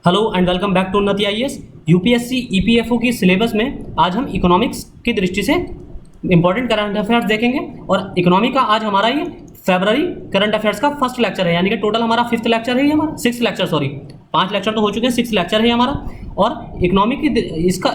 Hello and welcome back to Unnati IAS. UPSC EPFO की syllabus में आज हम इकोनॉमिक्स की दृष्टि से इंपॉर्टेंट करंट अफेयर्स देखेंगे और इकोनॉमी का आज हमारा ये फरवरी करंट अफेयर्स का फर्स्ट लेक्चर है, यानी कि टोटल हमारा फिफ्थ लेक्चर है, ये हमारा सिक्स लेक्चर, सॉरी 5 लेक्चर तो हो चुके हैं, 6 लेक्चर है हमारा। और इकोनॉमी की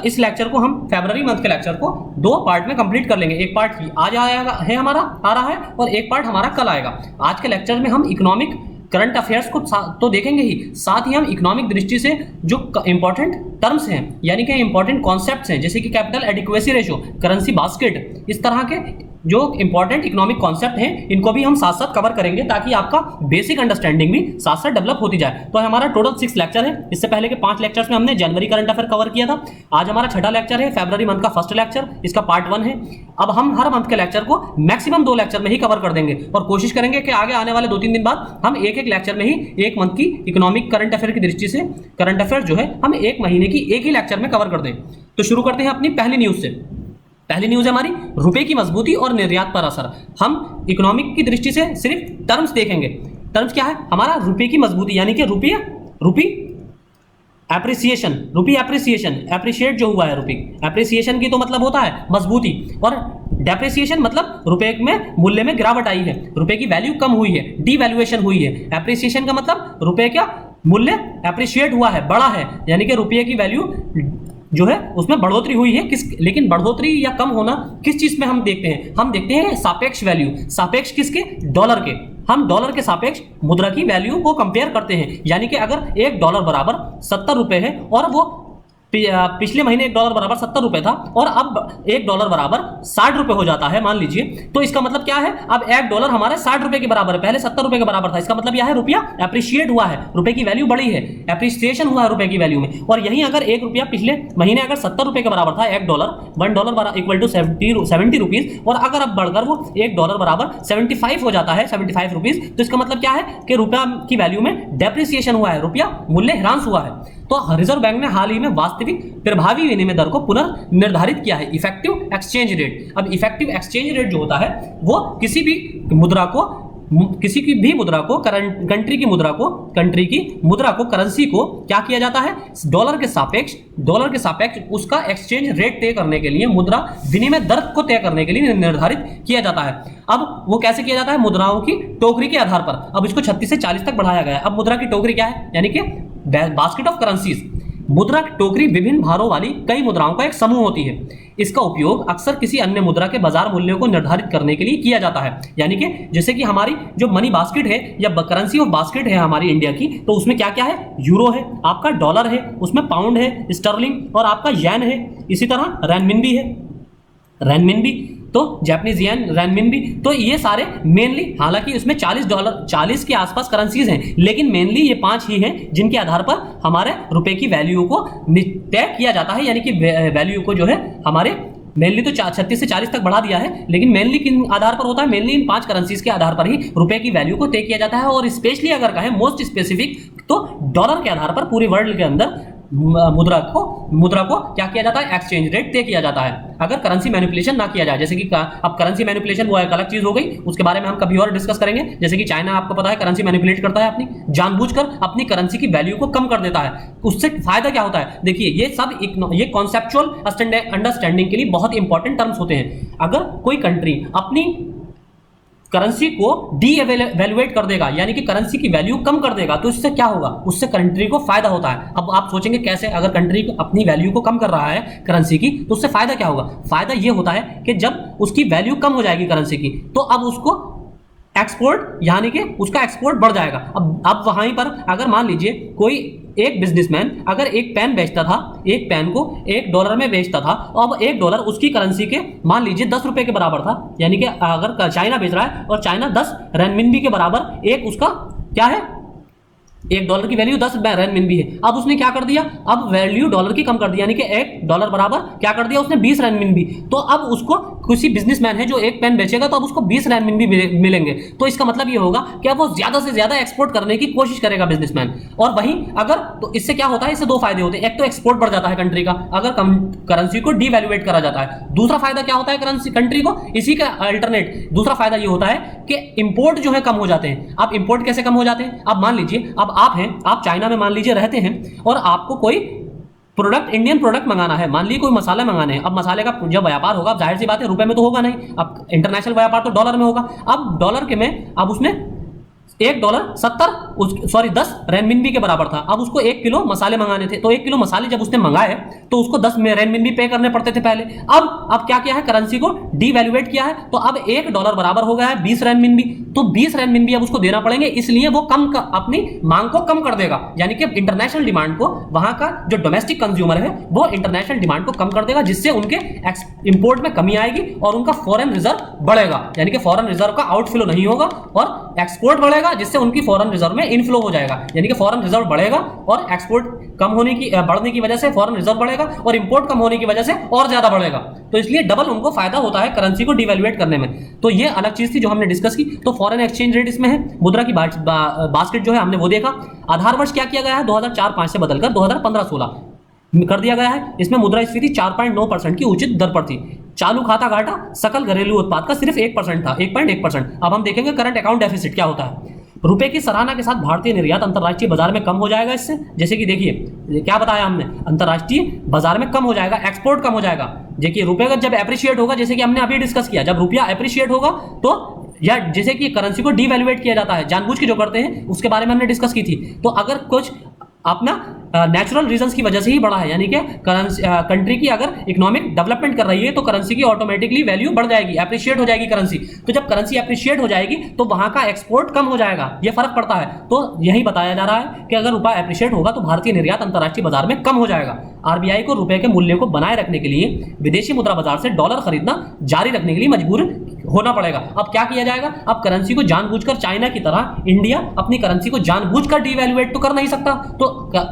इस लेक्चर को हम फरवरी मंथ के लेक्चर को 2 पार्ट में कंप्लीट कर लेंगे। एक पार्ट आज आएगा है हमारा आ रहा है और एक पार्ट हमारा कल आएगा। आज के लेक्चर में हम इकोनॉमिक करंट अफेयर्स को तो देखेंगे ही, साथ ही हम इकोनॉमिक दृष्टि से जो इंपॉर्टेंट टर्म्स हैं यानी कि इंपॉर्टेंट कॉन्सेप्ट्स हैं, जैसे कि capital adequacy ratio, currency basket, इस तरह के जो इंपॉर्टेंट इकोनॉमिक कॉन्सेप्ट हैं इनको भी हम साथ साथ कवर करेंगे ताकि आपका बेसिक अंडरस्टैंडिंग भी साथ साथ डेवलप होती जाए। तो हमारा टोटल 6 लेक्चर है। इससे पहले के 5 लेक्चर्स में हमने जनवरी करंट अफेयर कवर किया था। आज हमारा 6ठा लेक्चर है, फरवरी मंथ का फर्स्ट लेक्चर, इसका पार्ट 1 है। अब हम हर मंथ के लेक्चर को मैक्सिमम 2 लेक्चर में ही कवर कर देंगे और कोशिश करेंगे कि आगे आने वाले 2-3 दिन बाद हम एक लेक्चर में ही एक मंथ की इकोनॉमिक करंट अफेयर की दृष्टि से करंट अफेयर जो है हम एक महीने की एक ही लेक्चर में कवर कर दें। तो शुरू करते हैं अपनी पहली न्यूज से। पहली न्यूज है हमारी रुपए की मजबूती और निर्यात पर असर। हम इकोनॉमिक की दृष्टि से सिर्फ टर्म्स देखेंगे। टर्म्स क्या है हमारा? रुपए की मजबूती यानी कि रुपी एप्रिसिएशन, रुपी एप्रिसिएशन, एप्रिशिएट जो हुआ है रुपी एप्रिसिएशन की तो मतलब होता है मजबूती, और डेप्रिसिएशन मतलब रुपए में मूल्य में गिरावट आई है, रुपए की वैल्यू कम हुई है, डीवैल्यूएशन हुई है। एप्रिसिएशन का मतलब रुपए का मूल्य एप्रिशिएट हुआ है, बढ़ा है, यानी कि रुपये की वैल्यू जो है उसमें बढ़ोतरी हुई है। लेकिन बढ़ोतरी या कम होना किस चीज में हम देखते हैं? हम देखते हैं सापेक्ष वैल्यू। सापेक्ष किसके? डॉलर के। हम डॉलर के सापेक्ष मुद्रा की वैल्यू को कंपेयर करते हैं, यानी कि अगर $1 बराबर 70 रुपए है और वो पिछले महीने $1 बराबर 70 रुपए था और अब $1 बराबर 60 रुपए हो जाता है मान लीजिए, तो इसका मतलब क्या है? अब $1 हमारे 60 रुपए के बराबर है, पहले 70 रुपए के बराबर था। इसका मतलब यह है रुपया एप्रिशिएट हुआ है, रुपए की वैल्यू बढ़ी है, एप्रिसिएशन हुआ है रुपए की वैल्यू में। और यहीं अगर ₹1 पिछले महीने अगर 70 रुपए के बराबर था, $1 इक्वल टू 70 रुपीज, और अगर अब बढ़कर वो $1 बराबर 75 हो जाता है, 75 रुपीज, तो इसका मतलब क्या है कि रुपया की वैल्यू में डेप्रिसिएशन हुआ है, रुपया मूल्य ह्रास हुआ है। तो रिजर्व बैंक ने हाल ही में वास्तविक प्रभावी विनिमय दर को पुनर्निर्धारित किया है, इफेक्टिव एक्सचेंज रेट। अब इफेक्टिव एक्सचेंज रेट जो होता है वो किसी भी मुद्रा को कंट्री की मुद्रा को करेंसी को क्या किया जाता है? डॉलर के सापेक्ष उसका एक्सचेंज रेट तय करने के लिए, मुद्रा विनिमय दर को तय करने के लिए निर्धारित किया जाता है। अब वो कैसे किया जाता है? मुद्राओं की टोकरी के आधार पर। अब इसको 36 से 40 तक बढ़ाया गया है। अब मुद्रा की टोकरी क्या है? यानी कि बास्केट ऑफ करेंसीज। मुद्रा की टोकरी विभिन्न भारों वाली कई मुद्राओं का एक समूह होती है। इसका उपयोग अक्सर किसी अन्य मुद्रा के बाजार मूल्यों को निर्धारित करने के लिए किया जाता है। यानी कि जैसे कि हमारी जो मनी बास्केट है या करेंसी ऑफ बास्केट है हमारी इंडिया की, तो उसमें क्या क्या है? यूरो है, आपका डॉलर है, उसमें पाउंड है, स्टर्लिंग और आपका येन है, इसी तरह रेनमिनबी, तो जापानीज येन, रेनमिनबी। तो ये सारे मेनली, हालांकि उसमें $40 के आसपास करेंसीज हैं, लेकिन मेनली ये 5 ही हैं जिनके आधार पर हमारे रुपए की वैल्यू को तय किया जाता है। यानी कि वैल्यू को जो है हमारे मेनली तो 36 से 40 तक बढ़ा दिया है, लेकिन मेनली किन आधार पर होता है? मेनली इन 5 करेंसीज के आधार पर ही रुपए की वैल्यू को तय किया जाता है। और स्पेशली अगर कहें मोस्ट स्पेसिफिक, तो डॉलर के आधार पर पूरे वर्ल्ड के अंदर मुद्रा को क्या किया जाता है? एक्सचेंज रेट तय किया जाता है, अगर करेंसी मैनिपुलेशन ना किया जाए। जैसे कि अब करेंसी मैनिपुलेशन वो एक अलग चीज हो गई, उसके बारे में हम कभी और डिस्कस करेंगे। जैसे कि चाइना, आपको पता है, करेंसी मैनिपुलेट करता है, अपनी जानबूझकर अपनी करेंसी की वैल्यू को कम कर देता है। उससे फायदा क्या होता है? देखिए, ये कॉन्सेप्चुअल अंडरस्टैंडिंग के लिए बहुत इंपॉर्टेंट टर्म्स होते हैं। अगर कोई कंट्री अपनी करेंसी को डी-वैल्यूएट कर देगा, यानी कि करेंसी की वैल्यू कम कर देगा, तो इससे क्या होगा? उससे कंट्री को फायदा होता है। अब आप सोचेंगे कैसे? अगर कंट्री अपनी वैल्यू को कम कर रहा है करेंसी की, तो उससे फायदा क्या होगा? फायदा ये होता है कि जब उसकी वैल्यू कम हो जाएगी करेंसी की, तो अब उसको एक्सपोर्ट, यानी कि उसका एक्सपोर्ट बढ़ जाएगा। अब वहीं पर अगर मान लीजिए कोई एक बिजनेसमैन अगर एक पेन बेचता था, एक पेन को $1 में बेचता था, और अब $1 उसकी करेंसी के मान लीजिए 10 रुपए के बराबर था, यानी कि अगर चाइना बेच रहा है और चाइना 10 रेनमिनबी के बराबर एक उसका क्या है? $1 की वैल्यू 10 रेनमिनबी है। अब उसने क्या कर दिया? अब वैल्यू डॉलर की कम कर दी, यानी कि $1 बराबर क्या कर दिया उसने? 20 रेनमिनबी। तो अब उसको किसी बिजनेसमैन है जो एक पेन बेचेगा तो अब उसको 20 रेनमिनबी मिलेंगे, तो इसका मतलब ये होगा कि अब वो ज्यादा से ज्यादा एक्सपोर्ट करने की कोशिश करेगा बिजनेसमैन। और वहीं अगर, तो इससे क्या होता है, इससे दो फायदे होते हैं। एक तो एक्सपोर्ट बढ़ जाता है कंट्री का अगर करेंसी को डीवैल्यूएट करा जाता है। दूसरा फायदा क्या होता है करेंसी कंट्री को, इसी का अल्टरनेट दूसरा फायदा ये होता है कि इंपोर्ट जो है कम हो जाते हैं। अब इंपोर्ट कैसे कम हो जाते हैं, अब मान लीजिए अब आप हैं, आप चाइना में मान लीजिए रहते हैं और आपको कोई प्रोडक्ट, इंडियन प्रोडक्ट मंगाना है, मान लीजिए कोई मसाले मंगाने हैं। अब मसाले का जब व्यापार होगा, अब जाहिर सी बात है रुपए में तो होगा नहीं, अब इंटरनेशनल व्यापार तो डॉलर में होगा। अब डॉलर के में अब उसमें $1 10 रेनमिनबी के बराबर था। अब उसको 1 किलो मसाले मंगाने थे, तो 1 किलो मसाले जब उसने मंगाए तो उसको 10 रेनमिनबी पे करने पड़ते थे पहले। अब क्या किया है, करेंसी को डीवैल्यूएट किया है, तो अब $1 बराबर हो गया है 20 रेनमिनबी। तो 20 रेनमिनबी अब उसको देना पड़ेंगे, इसलिए वो अपनी मांग को कम कर देगा, यानी कि इंटरनेशनल डिमांड को, वहां का जो डोमेस्टिक कंज्यूमर है वो इंटरनेशनल डिमांड को कम कर देगा, जिससे उनके इंपोर्ट में कमी आएगी और उनका फॉरेन रिजर्व बढ़ेगा, यानी कि फॉरेन रिजर्व का आउटफ्लो नहीं होगा और एक्सपोर्ट बढ़ेगा, जिससे उनकी फॉरेन रिजर्व में इनफ्लो हो जाएगा, यानी कि फॉरेन रिजर्व बढ़ेगा और एक्सपोर्ट कम होने की बढ़ने की वजह से फॉरेन रिजर्व बढ़ेगा और इंपोर्ट कम होने की वजह से और ज्यादा बढ़ेगा। तो इसलिए डबल उनको फायदा होता है करेंसी को डिवैल्यूएट करने में। तो ये अलग चीज थी जो हमने डिस्कस की। तो फॉरेन एक्सचेंज रेट इसमें है, मुद्रा की बास्केट जो है हमने वो देखा। आधार वर्ष क्या किया गया है, 2004-05 से बदलकर 2015-16 कर दिया गया है। इसमें मुद्रास्फीति 4.9% की उचित दर पर थी। चालू खाता घाटा सकल घरेलू उत्पाद का सिर्फ 1% था, 1.1%। अब हम देखेंगे करंट अकाउंट डेफिसिट क्या होता है। रुपए की सराहना के साथ भारतीय निर्यात अंतरराष्ट्रीय बाजार में कम हो जाएगा इससे, जैसे कि देखिए क्या बताया हमने, अंतरराष्ट्रीय बाजार में कम हो जाएगा, एक्सपोर्ट कम हो जाएगा। देखिए रुपए का जब एप्रिशिएट होगा, जैसे कि हमने अभी डिस्कस किया, जब रुपया एप्रिशिएट होगा तो, या जैसे कि करेंसी को डीवैल्यूएट किया जाता है जानबूझ के जो करते हैं, उसके बारे में हमने डिस्कस की थी। तो अगर कुछ अपना नेचुरल रीजंस की वजह से ही बढ़ा है, यानी कि कंट्री की अगर इकोनॉमिक डेवलपमेंट कर रही है तो करेंसी की ऑटोमेटिकली वैल्यू बढ़ जाएगी, एप्रिशिएट हो जाएगी करेंसी। तो जब करेंसी एप्रिशिएट हो जाएगी तो वहां का एक्सपोर्ट कम हो जाएगा, ये फर्क पड़ता है। तो यही बताया जा रहा है कि अगर रुपया एप्रिशिएट होगा तो भारतीय निर्यात अंतरराष्ट्रीय बाजार में कम हो जाएगा। आरबीआई को रुपए के मूल्य को बनाए रखने के लिए विदेशी मुद्रा बाजार से डॉलर खरीदना जारी रखने के लिए मजबूर होना पड़ेगा। अब क्या किया जाएगा, अब करेंसी को जानबूझकर चाइना की तरह इंडिया अपनी करेंसी को जानबूझकर डीवैल्यूएट तो कर नहीं सकता, तो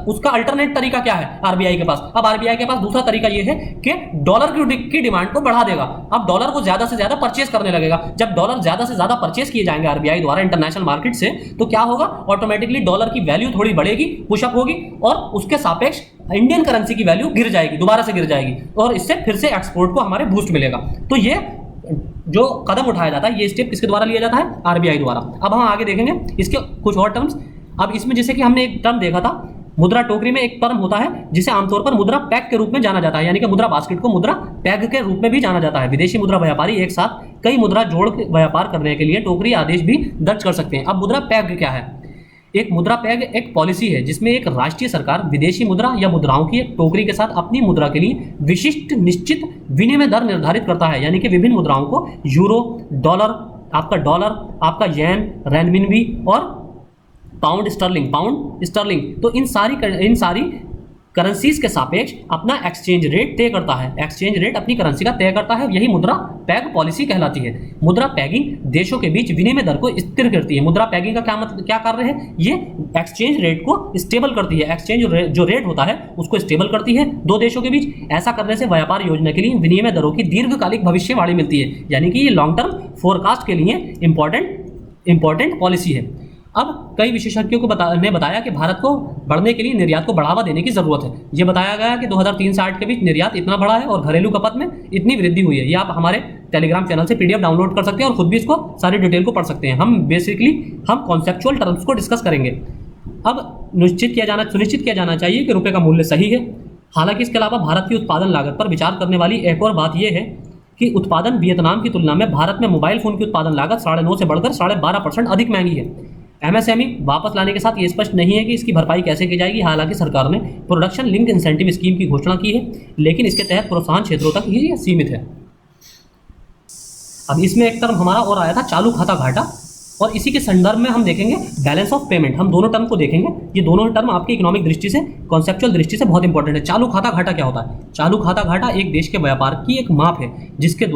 उसका अल्टरनेट तरीका क्या है आरबीआई के पास। अब आरबीआई के पास दूसरा तरीका यह है कि डॉलर की डिमांड को बढ़ा देगा। अब डॉलर को ज्यादा से ज्यादा परचेस करने लगेगा। जब डॉलर ज्यादा से ज्यादा परचेस किए जाएंगे आरबीआई द्वारा इंटरनेशनल मार्केट से, तो क्या होगा, ऑटोमेटिकली डॉलर की वैल्यू थोड़ी बढ़ेगी, पुशअप होगी, और उसके सापेक्ष इंडियन करेंसी की वैल्यू गिर जाएगी, दोबारा से गिर जाएगी, और इससे फिर से एक्सपोर्ट को हमारे बूस्ट मिलेगा। तो ये जो कदम उठाया जाता है, ये स्टेप किसके द्वारा लिया जाता है, आरबीआई द्वारा। अब हम आगे देखेंगे इसके कुछ और टर्म्स। अब इसमें जैसे कि हमने एक टर्म देखा था, मुद्रा टोकरी में एक टर्म होता है जिसे आमतौर पर मुद्रा पैग के रूप में जाना जाता है, यानी कि मुद्रा बास्केट को मुद्रा पैग के रूप में भी जाना जाता है। विदेशी मुद्रा व्यापारी एक साथ कई मुद्रा जोड़ व्यापार करने के लिए टोकरी आदेश भी दर्ज कर सकते हैं। अब मुद्रा पैग क्या है, एक मुद्रा पैग एक पॉलिसी है जिसमें एक राष्ट्रीय सरकार विदेशी मुद्रा या मुद्राओं की एक टोकरी के साथ अपनी मुद्रा के लिए विशिष्ट निश्चित विनिमय दर निर्धारित करता है, यानी कि विभिन्न मुद्राओं को यूरो, डॉलर, आपका येन, रेनमिनबी और पाउंड स्टर्लिंग, तो इन सारी करेंसीज के सापेक्ष अपना एक्सचेंज रेट तय करता है। एक्सचेंज रेट अपनी करेंसी का तय करता है, यही मुद्रा पैग पॉलिसी कहलाती है। मुद्रा पैगिंग देशों के बीच विनिमय दर को स्थिर करती है। मुद्रा पैगिंग का क्या कार्य है, ये एक्सचेंज रेट को स्टेबल करती है। एक्सचेंज जो रेट होता है उसको स्टेबल करती है दो देशों के बीच। ऐसा करने से व्यापार योजना के लिए विनिमय दरों की दीर्घकालिक भविष्यवाणी मिलती है, यानी कि ये लॉन्ग टर्म फोरकास्ट के लिए इंपॉर्टेंट पॉलिसी है। अब कई विशेषज्ञों को ने बताया कि भारत को बढ़ने के लिए निर्यात को बढ़ावा देने की जरूरत है। यह बताया गया कि 2003 से 2008 के बीच निर्यात इतना बढ़ा है और घरेलू खपत में इतनी वृद्धि हुई है। ये आप हमारे टेलीग्राम चैनल से पीडीएफ डाउनलोड कर सकते हैं और खुद भी इसको सारी डिटेल को पढ़ सकते हैं। हम कॉन्सेप्चुअल टर्म्स को डिस्कस करेंगे। अब सुनिश्चित किया जाना चाहिए कि रुपये का मूल्य सही है। हालांकि इसके अलावा भारत की उत्पादन लागत पर विचार करने वाली एक और बात यह है कि उत्पादन वियतनाम की तुलना में भारत में मोबाइल फोन की उत्पादन लागत 9.5 से बढ़कर 12.5% अधिक महंगी है। एमएसएमई वापस लाने के साथ ये स्पष्ट नहीं है कि इसकी भरपाई कैसे की जाएगी। हालांकि सरकार ने प्रोडक्शन लिंक इंसेंटिव स्कीम की घोषणा की है, लेकिन इसके तहत प्रोत्साहन क्षेत्रों तक ही सीमित है। अब इसमें एक टर्म हमारा और आया था चालू खाता घाटा, और इसी के संदर्भ में हम देखेंगे बैलेंस ऑफ पेमेंट। हम दोनों टर्म को देखेंगे। ये दोनों टर्म आपकी इकोनॉमिक दृष्टि से, कॉन्सेप्चुअल दृष्टि से बहुत इंपॉर्टेंट है। चालू खाता घाटा क्या होता है? चालू खाता घाटा एक देश के व्यापार की एक माप है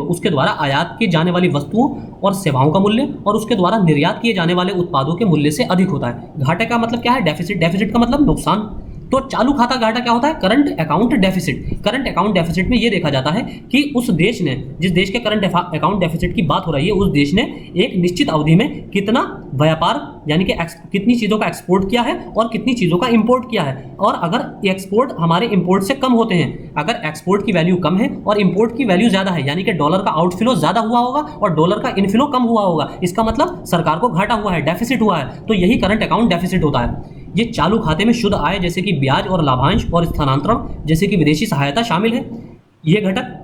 उसके द्वारा आयात की जाने वाली वस्तुओं और सेवाओं का मूल्य और उसके द्वारा निर्यात किए जाने वाले उत्पादों के मूल्य से अधिक होता है। घाटे का मतलब क्या है? डेफिसिट का मतलब नुकसान। तो चालू खाता घाटा क्या होता है? Current account deficit. Current account deficit में ये देखा जाता है कि उस देश ने, जिस देश के करंट अकाउंट डेफिसिट की बात हो रही है, उस देश ने एक निश्चित अवधि में कितना व्यापार यानी कि कितनी चीज़ों का एक्सपोर्ट किया है और कितनी चीज़ों का इंपोर्ट किया है। और अगर एक्सपोर्ट हमारे इंपोर्ट से कम होते हैं, अगर एक्सपोर्ट की वैल्यू कम है और इंपोर्ट की वैल्यू ज़्यादा है, यानी कि डॉलर का आउटफ्लो ज़्यादा हुआ होगा और डॉलर का इनफ्लो कम हुआ होगा, इसका मतलब सरकार को घाटा हुआ है, डेफिसिट हुआ है, तो यही करंट अकाउंट डेफिसिट होता है। ये चालू खाते में शुद्ध आय जैसे कि ब्याज और लाभांश और स्थानांतरण जैसे कि विदेशी सहायता शामिल है। ये घटक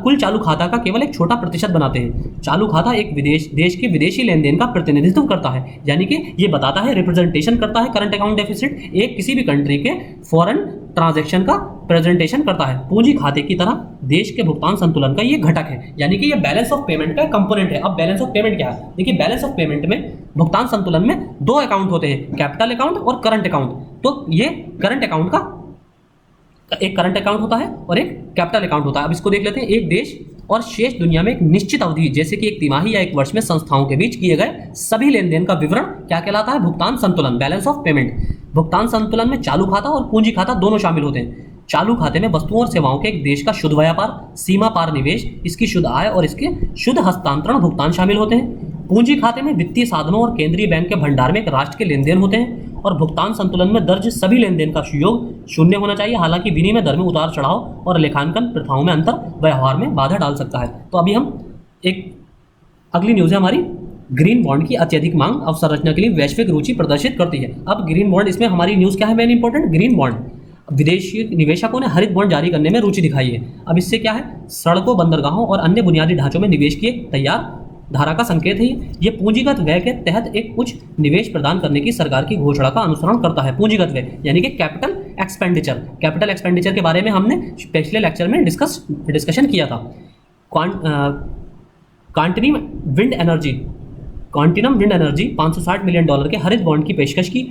कुल चालू खाता का केवल एक छोटा प्रतिशत बनाते हैं। चालू खाता एक देश के विदेशी लेन देन का प्रतिनिधित्व करता है, यानी कि ये बताता है, रिप्रेजेंटेशन करता है। करंट अकाउंट डेफिसिट एक किसी भी कंट्री के फॉरेन ट्रांजैक्शन का प्रेजेंटेशन करता है। पूंजी खाते की तरह देश के भुगतान संतुलन का ये घटक है, यानी कि ये बैलेंस ऑफ पेमेंट का कंपोनेंट है। अब बैलेंस ऑफ पेमेंट क्या है? देखिए, बैलेंस ऑफ पेमेंट में भुगतान संतुलन में दो अकाउंट होते हैं, कैपिटल अकाउंट और करंट अकाउंट। तो ये करंट अकाउंट का एक करंट अकाउंट होता है और एक कैपिटल अकाउंट होता है। अब इसको देख लेते हैं। एक देश और शेष दुनिया में एक निश्चित अवधि जैसे कि एक तिमाही या एक वर्ष में संस्थाओं के बीच किए गए सभी लेन देन का विवरण क्या कहलाता है? भुगतान संतुलन, बैलेंस ऑफ पेमेंट। भुगतान संतुलन में चालू खाता और पूंजी खाता दोनों शामिल होते हैं। चालू खाते में वस्तुओं और सेवाओं के एक देश का शुद्ध व्यापार, सीमा पार निवेश, इसकी शुद्ध आय और इसके शुद्ध हस्तांतरण भुगतान शामिल होते हैं। पूंजी खाते में वित्तीय साधनों और केंद्रीय बैंक के भंडार में एक राष्ट्र के लेन देन होते हैं। और भुगतान संतुलन में दर्ज सभी लेन देन का योग शून्य होना चाहिए, हालांकि विनिमय दर में उतार चढ़ाव और लेखांकन प्रथाओं में अंतर व्यवहार में बाधा डाल सकता है। तो अभी हम एक अगली न्यूज़ है हमारी, ग्रीन बॉन्ड की अत्यधिक मांग अवसंरचना के लिए वैश्विक रुचि प्रदर्शित करती है। अब ग्रीन बॉन्ड, इसमें हमारी न्यूज़ क्या है मेन इंपॉर्टेंट? ग्रीन बॉन्ड, विदेशी निवेशकों ने हरित बॉन्ड जारी करने में रुचि दिखाई है। अब इससे क्या है? सड़कों, बंदरगाहों और अन्य बुनियादी ढांचों में निवेश की एक तैयार धारा का संकेत है। ये पूंजीगत व्यय के तहत एक उच्च निवेश प्रदान करने की सरकार की घोषणा का अनुसरण करता है। पूंजीगत व्यय यानी कि कैपिटल एक्सपेंडिचर। कैपिटल एक्सपेंडिचर के बारे में हमने पिछले लेक्चर में डिस्कशन किया था। Continuum wind energy 560 million dollar के हरित बॉन्ड की पेशकश की।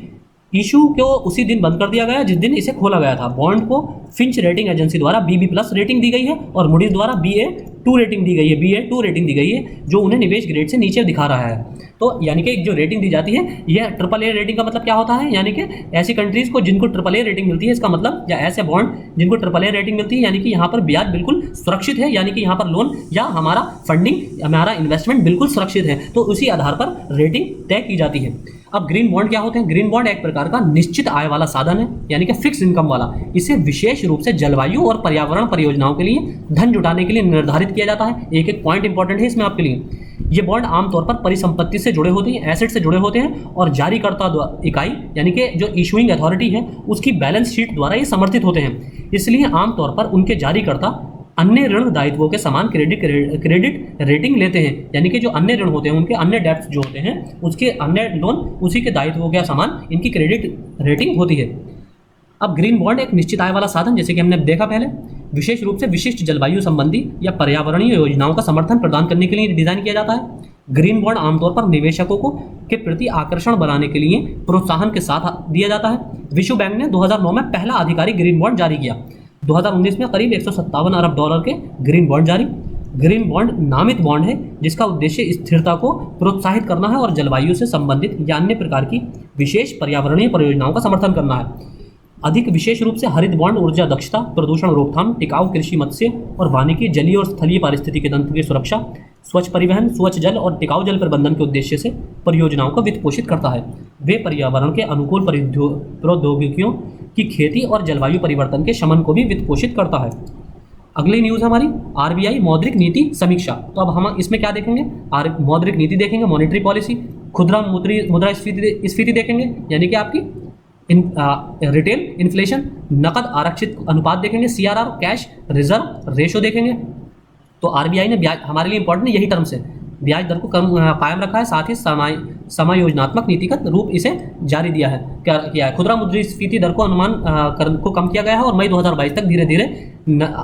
इशू को उसी दिन बंद कर दिया गया जिस दिन इसे खोला गया था। बॉन्ड को फिंच रेटिंग एजेंसी द्वारा BB+ रेटिंग दी गई है और मूडीज द्वारा BA2 रेटिंग दी गई है। BA2 रेटिंग दी गई है जो उन्हें निवेश ग्रेड से नीचे दिखा रहा है। तो यानी कि जो रेटिंग दी जाती है, यह AAA रेटिंग का मतलब क्या होता है? यानी कि ऐसी कंट्रीज को जिनको AAA रेटिंग मिलती है, इसका मतलब, या ऐसे बॉन्ड जिनको AAA रेटिंग मिलती है, यानी कि यहाँ पर ब्याज बिल्कुल सुरक्षित है, यानी कि यहाँ पर लोन या हमारा फंडिंग, हमारा इन्वेस्टमेंट बिल्कुल सुरक्षित है, तो उसी आधार पर रेटिंग तय की जाती है। अब ग्रीन बॉन्ड क्या होते हैं? ग्रीन बॉन्ड एक प्रकार का निश्चित आय वाला साधन है, यानी कि फिक्स इनकम वाला। इसे विशेष रूप से जलवायु और पर्यावरण परियोजनाओं के लिए धन जुटाने के लिए निर्धारित किया जाता है। एक एक पॉइंट इंपॉर्टेंट है इसमें आपके लिए। ये बॉन्ड आमतौर पर परिसंपत्ति से जुड़े होते हैं, एसेट से जुड़े होते हैं, और जारीकर्ता इकाई यानी कि जो इशूइंग अथॉरिटी है उसकी बैलेंस शीट द्वारा ये समर्थित होते हैं। इसलिए आमतौर पर उनके जारीकर्ता अन्य ऋण दायित्वों के समान क्रेडिट रेटिंग लेते हैं, यानी कि जो अन्य ऋण होते हैं, उनके अन्य डेब्ट्स जो होते हैं, उसके अन्य लोन उसी के दायित्वों के समान इनकी क्रेडिट रेटिंग होती है। अब ग्रीन बॉन्ड एक निश्चित आय वाला साधन, जैसे कि हमने देखा पहले, विशेष रूप से विशिष्ट जलवायु संबंधी या पर्यावरणीय योजनाओं का समर्थन प्रदान करने के लिए डिजाइन किया जाता है। ग्रीन बॉन्ड आमतौर पर निवेशकों को के प्रति आकर्षण बनाने के लिए प्रोत्साहन के साथ दिया जाता है। विश्व बैंक ने 2009 में पहला आधिकारिक ग्रीन बॉन्ड जारी किया। 2019 में करीब 157 अरब डॉलर के ग्रीन बॉन्ड जारी। ग्रीन बॉन्ड नामित बॉन्ड है जिसका उद्देश्य स्थिरता को प्रोत्साहित करना है और जलवायु से संबंधित या अन्य प्रकार की विशेष पर्यावरणीय परियोजनाओं का समर्थन करना है। अधिक विशेष रूप से हरित बॉन्ड ऊर्जा दक्षता, प्रदूषण रोकथाम, टिकाऊ कृषि, मत्स्य और वानिकी, जलीय और स्थलीय पारिस्थितिकी तंत्र की सुरक्षा, स्वच्छ परिवहन, स्वच्छ जल और टिकाऊ जल प्रबंधन के उद्देश्य से परियोजनाओं को वित्त पोषित करता है। वे पर्यावरण के अनुकूल प्रौद्योगिकियों की खेती और जलवायु परिवर्तन के शमन को भी वित्त पोषित करता है। अगली न्यूज़ हमारी RBI मौद्रिक नीति समीक्षा। तो अब हम इसमें क्या देखेंगे? मौद्रिक नीति देखेंगे, मॉनेटरी पॉलिसी, खुदरा मुद्रास्फीति देखेंगे, यानी कि आपकी रिटेल इन्फ्लेशन, नकद आरक्षित अनुपात देखेंगे, CRR, कैश रिजर्व रेशो देखेंगे। तो RBI ने ब्याज, हमारे लिए इंपॉर्टेंट यही टर्म्स है, ब्याज दर को कायम रखा है, साथ ही समायोजनात्मक नीतिगत रूप इसे जारी दिया है, किया है। खुदरा मुद्रास्फीति दर को को कम किया गया है और मई 2022 तक धीरे धीरे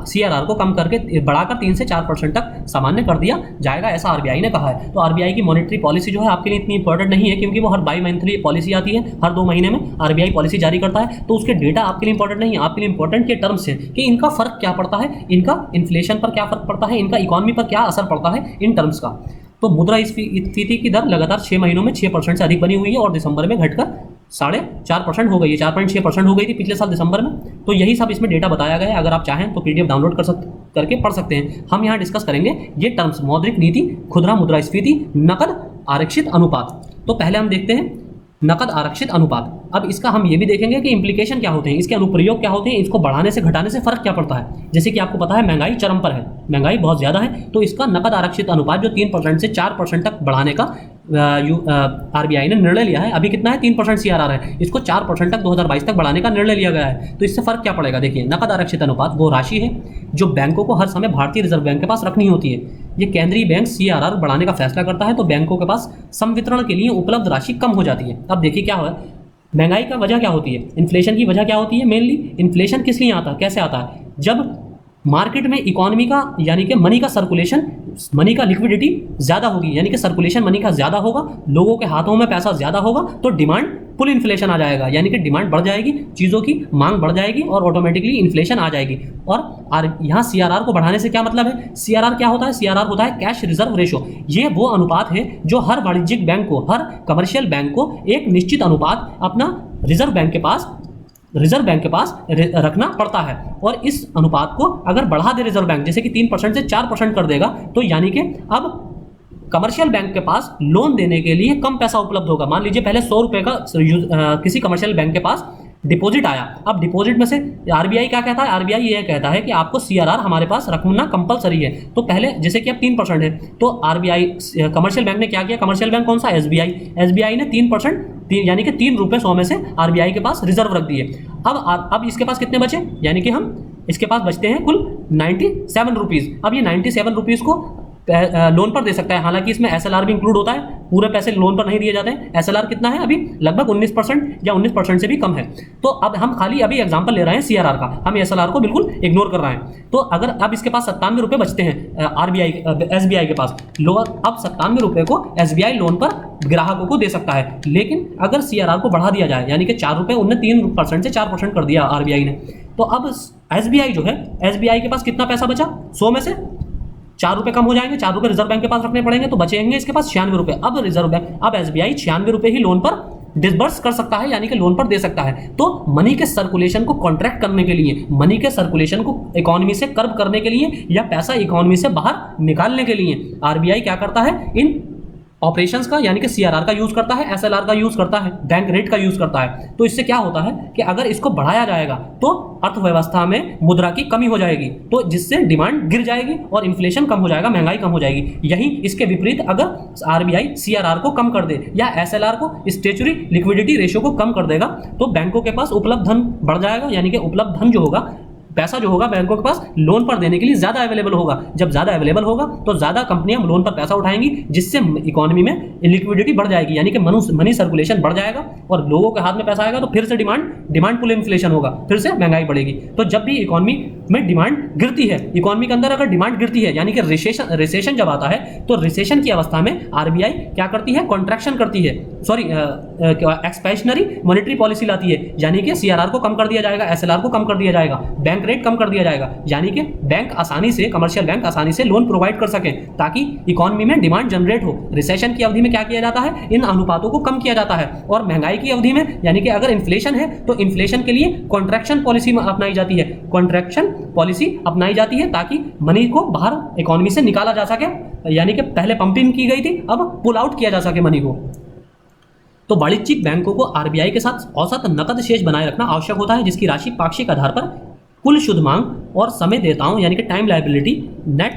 CRR को कम करके बढ़ाकर 3 से 4% तक सामान्य कर दिया जाएगा, ऐसा RBI ने कहा है। तो RBI की मॉनेटरी पॉलिसी जो है आपके लिए इतनी इंपॉर्टेंट नहीं है, क्योंकि वो हर बाई मंथली पॉलिसी आती है, हर 2 महीने में RBI पॉलिसी जारी करता है, तो उसके डेटा आपके लिए इंपॉर्टेंट नहीं है। आपके लिए इंपॉर्टेंट के टर्म्स है कि इनका फर्क क्या पड़ता है, इनका इन्फ्लेशन पर क्या फर्क पड़ता है, इनका इकॉनमी पर क्या असर पड़ता है, इन टर्म्स का। तो मुद्रास्फीति की दर लगातार 6 महीनों में 6% से अधिक बनी हुई है और दिसंबर में घटकर 4.5% हो गई है, 4.6% हो गई थी पिछले साल दिसंबर में। तो यही सब इसमें डेटा बताया गया है। अगर आप चाहें तो पीडीएफ डाउनलोड करके पढ़ सकते हैं। हम यहाँ डिस्कस करेंगे ये टर्म्स, मौद्रिक नीति, खुदरा मुद्रास्फीति, नकद आरक्षित अनुपात। तो पहले हम देखते हैं नकद आरक्षित अनुपात। अब इसका हम ये भी देखेंगे कि इंप्लीकेशन क्या होते हैं, इसके अनुप्रयोग क्या होते हैं, इसको बढ़ाने से घटाने से फर्क क्या पड़ता है। जैसे कि आपको पता है महंगाई चरम पर है, महंगाई बहुत ज़्यादा है, तो इसका नकद आरक्षित अनुपात जो 3% से 4% तक बढ़ाने का आरबीआई ने निर्णय लिया है। अभी कितना है, 3% सीआरआर है, इसको 4% तक 2022 तक बढ़ाने का निर्णय लिया गया है। तो इससे फर्क क्या पड़ेगा, देखिए नकद आरक्षित अनुपात वो राशि है जो बैंकों को हर समय भारतीय रिजर्व बैंक के पास रखनी होती है। ये केंद्रीय बैंक सीआरआर बढ़ाने का फैसला करता है, तो बैंकों के पास संवितरण के लिए उपलब्ध राशि कम हो जाती है। अब देखिए क्या है, महंगाई का वजह क्या होती है, इन्फ्लेशन की वजह क्या होती है। मेनली इन्फ्लेशन किस लिए आता है, कैसे आता है, जब मार्केट में इकोनॉमी का यानी कि मनी का सर्कुलेशन, मनी का लिक्विडिटी ज़्यादा होगी, यानी कि सर्कुलेशन मनी का ज़्यादा होगा, लोगों के हाथों में पैसा ज़्यादा होगा, तो डिमांड पुल इन्फ्लेशन आ जाएगा, यानी कि डिमांड बढ़ जाएगी, चीज़ों की मांग बढ़ जाएगी और ऑटोमेटिकली इन्फ्लेशन आ जाएगी। और यहाँ सीआरआर को बढ़ाने से क्या मतलब है, सीआरआर क्या होता है, सीआरआर होता है कैश रिजर्व रेशो। ये वो अनुपात है जो हर वाणिज्यिक बैंक को, हर कमर्शियल बैंक को एक निश्चित अनुपात अपना रिजर्व बैंक के पास रखना पड़ता है। और इस अनुपात को अगर बढ़ा दे रिजर्व बैंक, जैसे कि 3% से 4% कर देगा, तो यानी कि अब कमर्शियल बैंक के पास लोन देने के लिए कम पैसा उपलब्ध होगा। मान लीजिए पहले 100 रुपये का किसी कमर्शियल बैंक के पास डिपॉजिट आया, अब डिपॉजिट में से आरबीआई क्या कहता है, आरबीआई ये कहता है कि आपको सीआरआर हमारे पास रखना कंपलसरी है। तो पहले जैसे कि अब 3% है, तो आरबीआई कमर्शियल बैंक ने क्या किया, कमर्शियल बैंक कौन सा, एसबीआई ने 3% यानी कि 3 रुपये 100 में से आरबीआई के पास रिजर्व रख दिए। अब इसके पास कितने बचे, यानी कि हम इसके पास बचते हैं कुल 97 रुपीज़। अब ये 97 रुपीज़ को लोन पर दे सकता है, हालांकि इसमें एसएलआर भी इंक्लूड होता है, पूरे पैसे लोन पर नहीं दिए जाते हैं। एसएलआर कितना है अभी, लगभग 19% या 19% से भी कम है। तो अब हम खाली अभी एग्जांपल ले रहे हैं सीआरआर का, हम एसएलआर को बिल्कुल इग्नोर कर रहे हैं। तो अगर अब इसके पास 97 रुपये बचते हैं एसबीआई के पास, लोअर अब 97 रुपये को एसबीआई लोन पर ग्राहकों को दे सकता है। लेकिन अगर सीआरआर को बढ़ा दिया जाए, यानी कि 4 रुपये उनने 3% से 4% कर दिया आरबीआई ने, तो अब एसबीआई जो है, एसबीआई के पास कितना पैसा बचा, 100 में से 4 रुपये कम हो जाएंगे, 4 रुपये रिजर्व बैंक के पास रखने पड़ेंगे, तो बचेंगे इसके पास 96 रुपये। अब एसबीआई 96 रुपये ही लोन पर डिसबर्स कर सकता है, यानी कि लोन पर दे सकता है। तो मनी के सर्कुलेशन को कॉन्ट्रैक्ट करने के लिए, मनी के सर्कुलेशन को इकोनॉमी से कर्ब करने के लिए, या पैसा इकोनॉमी से बाहर निकालने के लिए आरबीआई क्या करता है, इन ऑपरेशंस का यानी कि सीआरआर का यूज करता है, एसएलआर का यूज करता है, बैंक रेट का यूज करता है। तो इससे क्या होता है कि अगर इसको बढ़ाया जाएगा तो अर्थव्यवस्था में मुद्रा की कमी हो जाएगी, तो जिससे डिमांड गिर जाएगी और इन्फ्लेशन कम हो जाएगा, महंगाई कम हो जाएगी। यही इसके विपरीत अगर आरबीआई सीआरआर को कम कर दे या एसएलआर को, स्टैच्यूटरी लिक्विडिटी रेशियो को कम कर देगा, तो बैंकों के पास उपलब्ध धन बढ़ जाएगा, यानी कि उपलब्ध धन जो होगा, पैसा जो होगा बैंकों के पास लोन पर देने के लिए ज़्यादा अवेलेबल होगा। जब ज़्यादा अवेलेबल होगा तो ज़्यादा कंपनियां लोन पर पैसा उठाएंगी, जिससे इकोनॉमी में लिक्विडिटी बढ़ जाएगी, यानी कि मनी सर्कुलेशन बढ़ जाएगा और लोगों के हाथ में पैसा आएगा, तो फिर से डिमांड पुल इन्फ्लेशन होगा, फिर से महंगाई बढ़ेगी। तो जब भी इकोनॉमी में डिमांड गिरती है, इकोनॉमी के अंदर अगर डिमांड गिरती है, यानी कि रिसेशन जब आता है, तो रिसेशन की अवस्था में आरबीआई क्या करती है, कॉन्ट्रैक्शन करती है, एक्सपेंशनरी मॉनेटरी पॉलिसी लाती है, यानी कि सीआरआर को कम कर दिया जाएगा, एसएलआर को कम कर दिया जाएगा, बैंक रेट कम कर दिया जाएगा, यानी कि बैंक आसानी से, कमर्शियल बैंक आसानी से लोन प्रोवाइड कर सके, ताकि इकोनॉमी में डिमांड जनरेट हो। रिसेशन की अवधि में क्या किया जाता है, इन अनुपातों को कम किया जाता है, और महंगाई की अवधि में, यानी कि अगर इन्फ्लेशन है तो इन्फ्लेशन के लिए कॉन्ट्रैक्शन पॉलिसी अपनाई जाती है, कॉन्ट्रैक्शन पॉलिसी अपनाई जाती है, ताकि मनी को बाहर इकोनॉमी से निकाला जा सके, यानी कि पहले पंपिंग की गई थी, अब पुल आउट किया जा सके मनी को। तो वाणिज्यिक बैंकों को आरबीआई के साथ औसत नकद शेष बनाए रखना आवश्यक होता है, जिसकी राशि पाक्षिक आधार पर कुल शुद्ध मांग और समय देताओं यानी कि time liability, net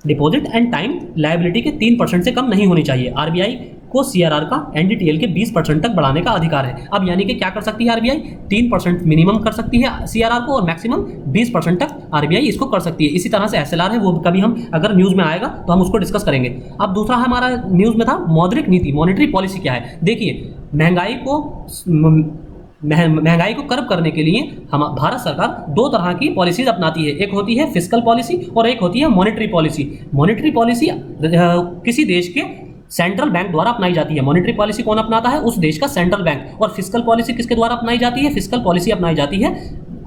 deposit and time liability के 3% से कम नहीं होनी चाहिए। आरबीआई को सीआरआर का एनडीटीएल के 20% तक बढ़ाने का अधिकार है। अब यानी कि क्या कर सकती है आरबीआई, 3% मिनिमम कर सकती है सीआरआर को, और मैक्सिमम 20% तक आरबीआई इसको कर सकती है। इसी तरह से एसएलआर है, वो कभी हम अगर न्यूज़ में आएगा तो हम उसको डिस्कस करेंगे। अब दूसरा हमारा न्यूज़ में था मौद्रिक नीति, मॉनेटरी पॉलिसी क्या है। देखिए महंगाई को कर्ब करने के लिए हम भारत सरकार 2 तरह की पॉलिसीज अपनाती है, एक होती है फिस्कल पॉलिसी और एक होती है मॉनेटरी पॉलिसी। मॉनेटरी पॉलिसी किसी देश के सेंट्रल बैंक द्वारा अपनाई जाती है। मॉनेटरी पॉलिसी कौन अपनाता है, उस देश का सेंट्रल बैंक। और फिस्कल पॉलिसी किसके द्वारा अपनाई जाती है, फिस्कल पॉलिसी अपनाई जाती है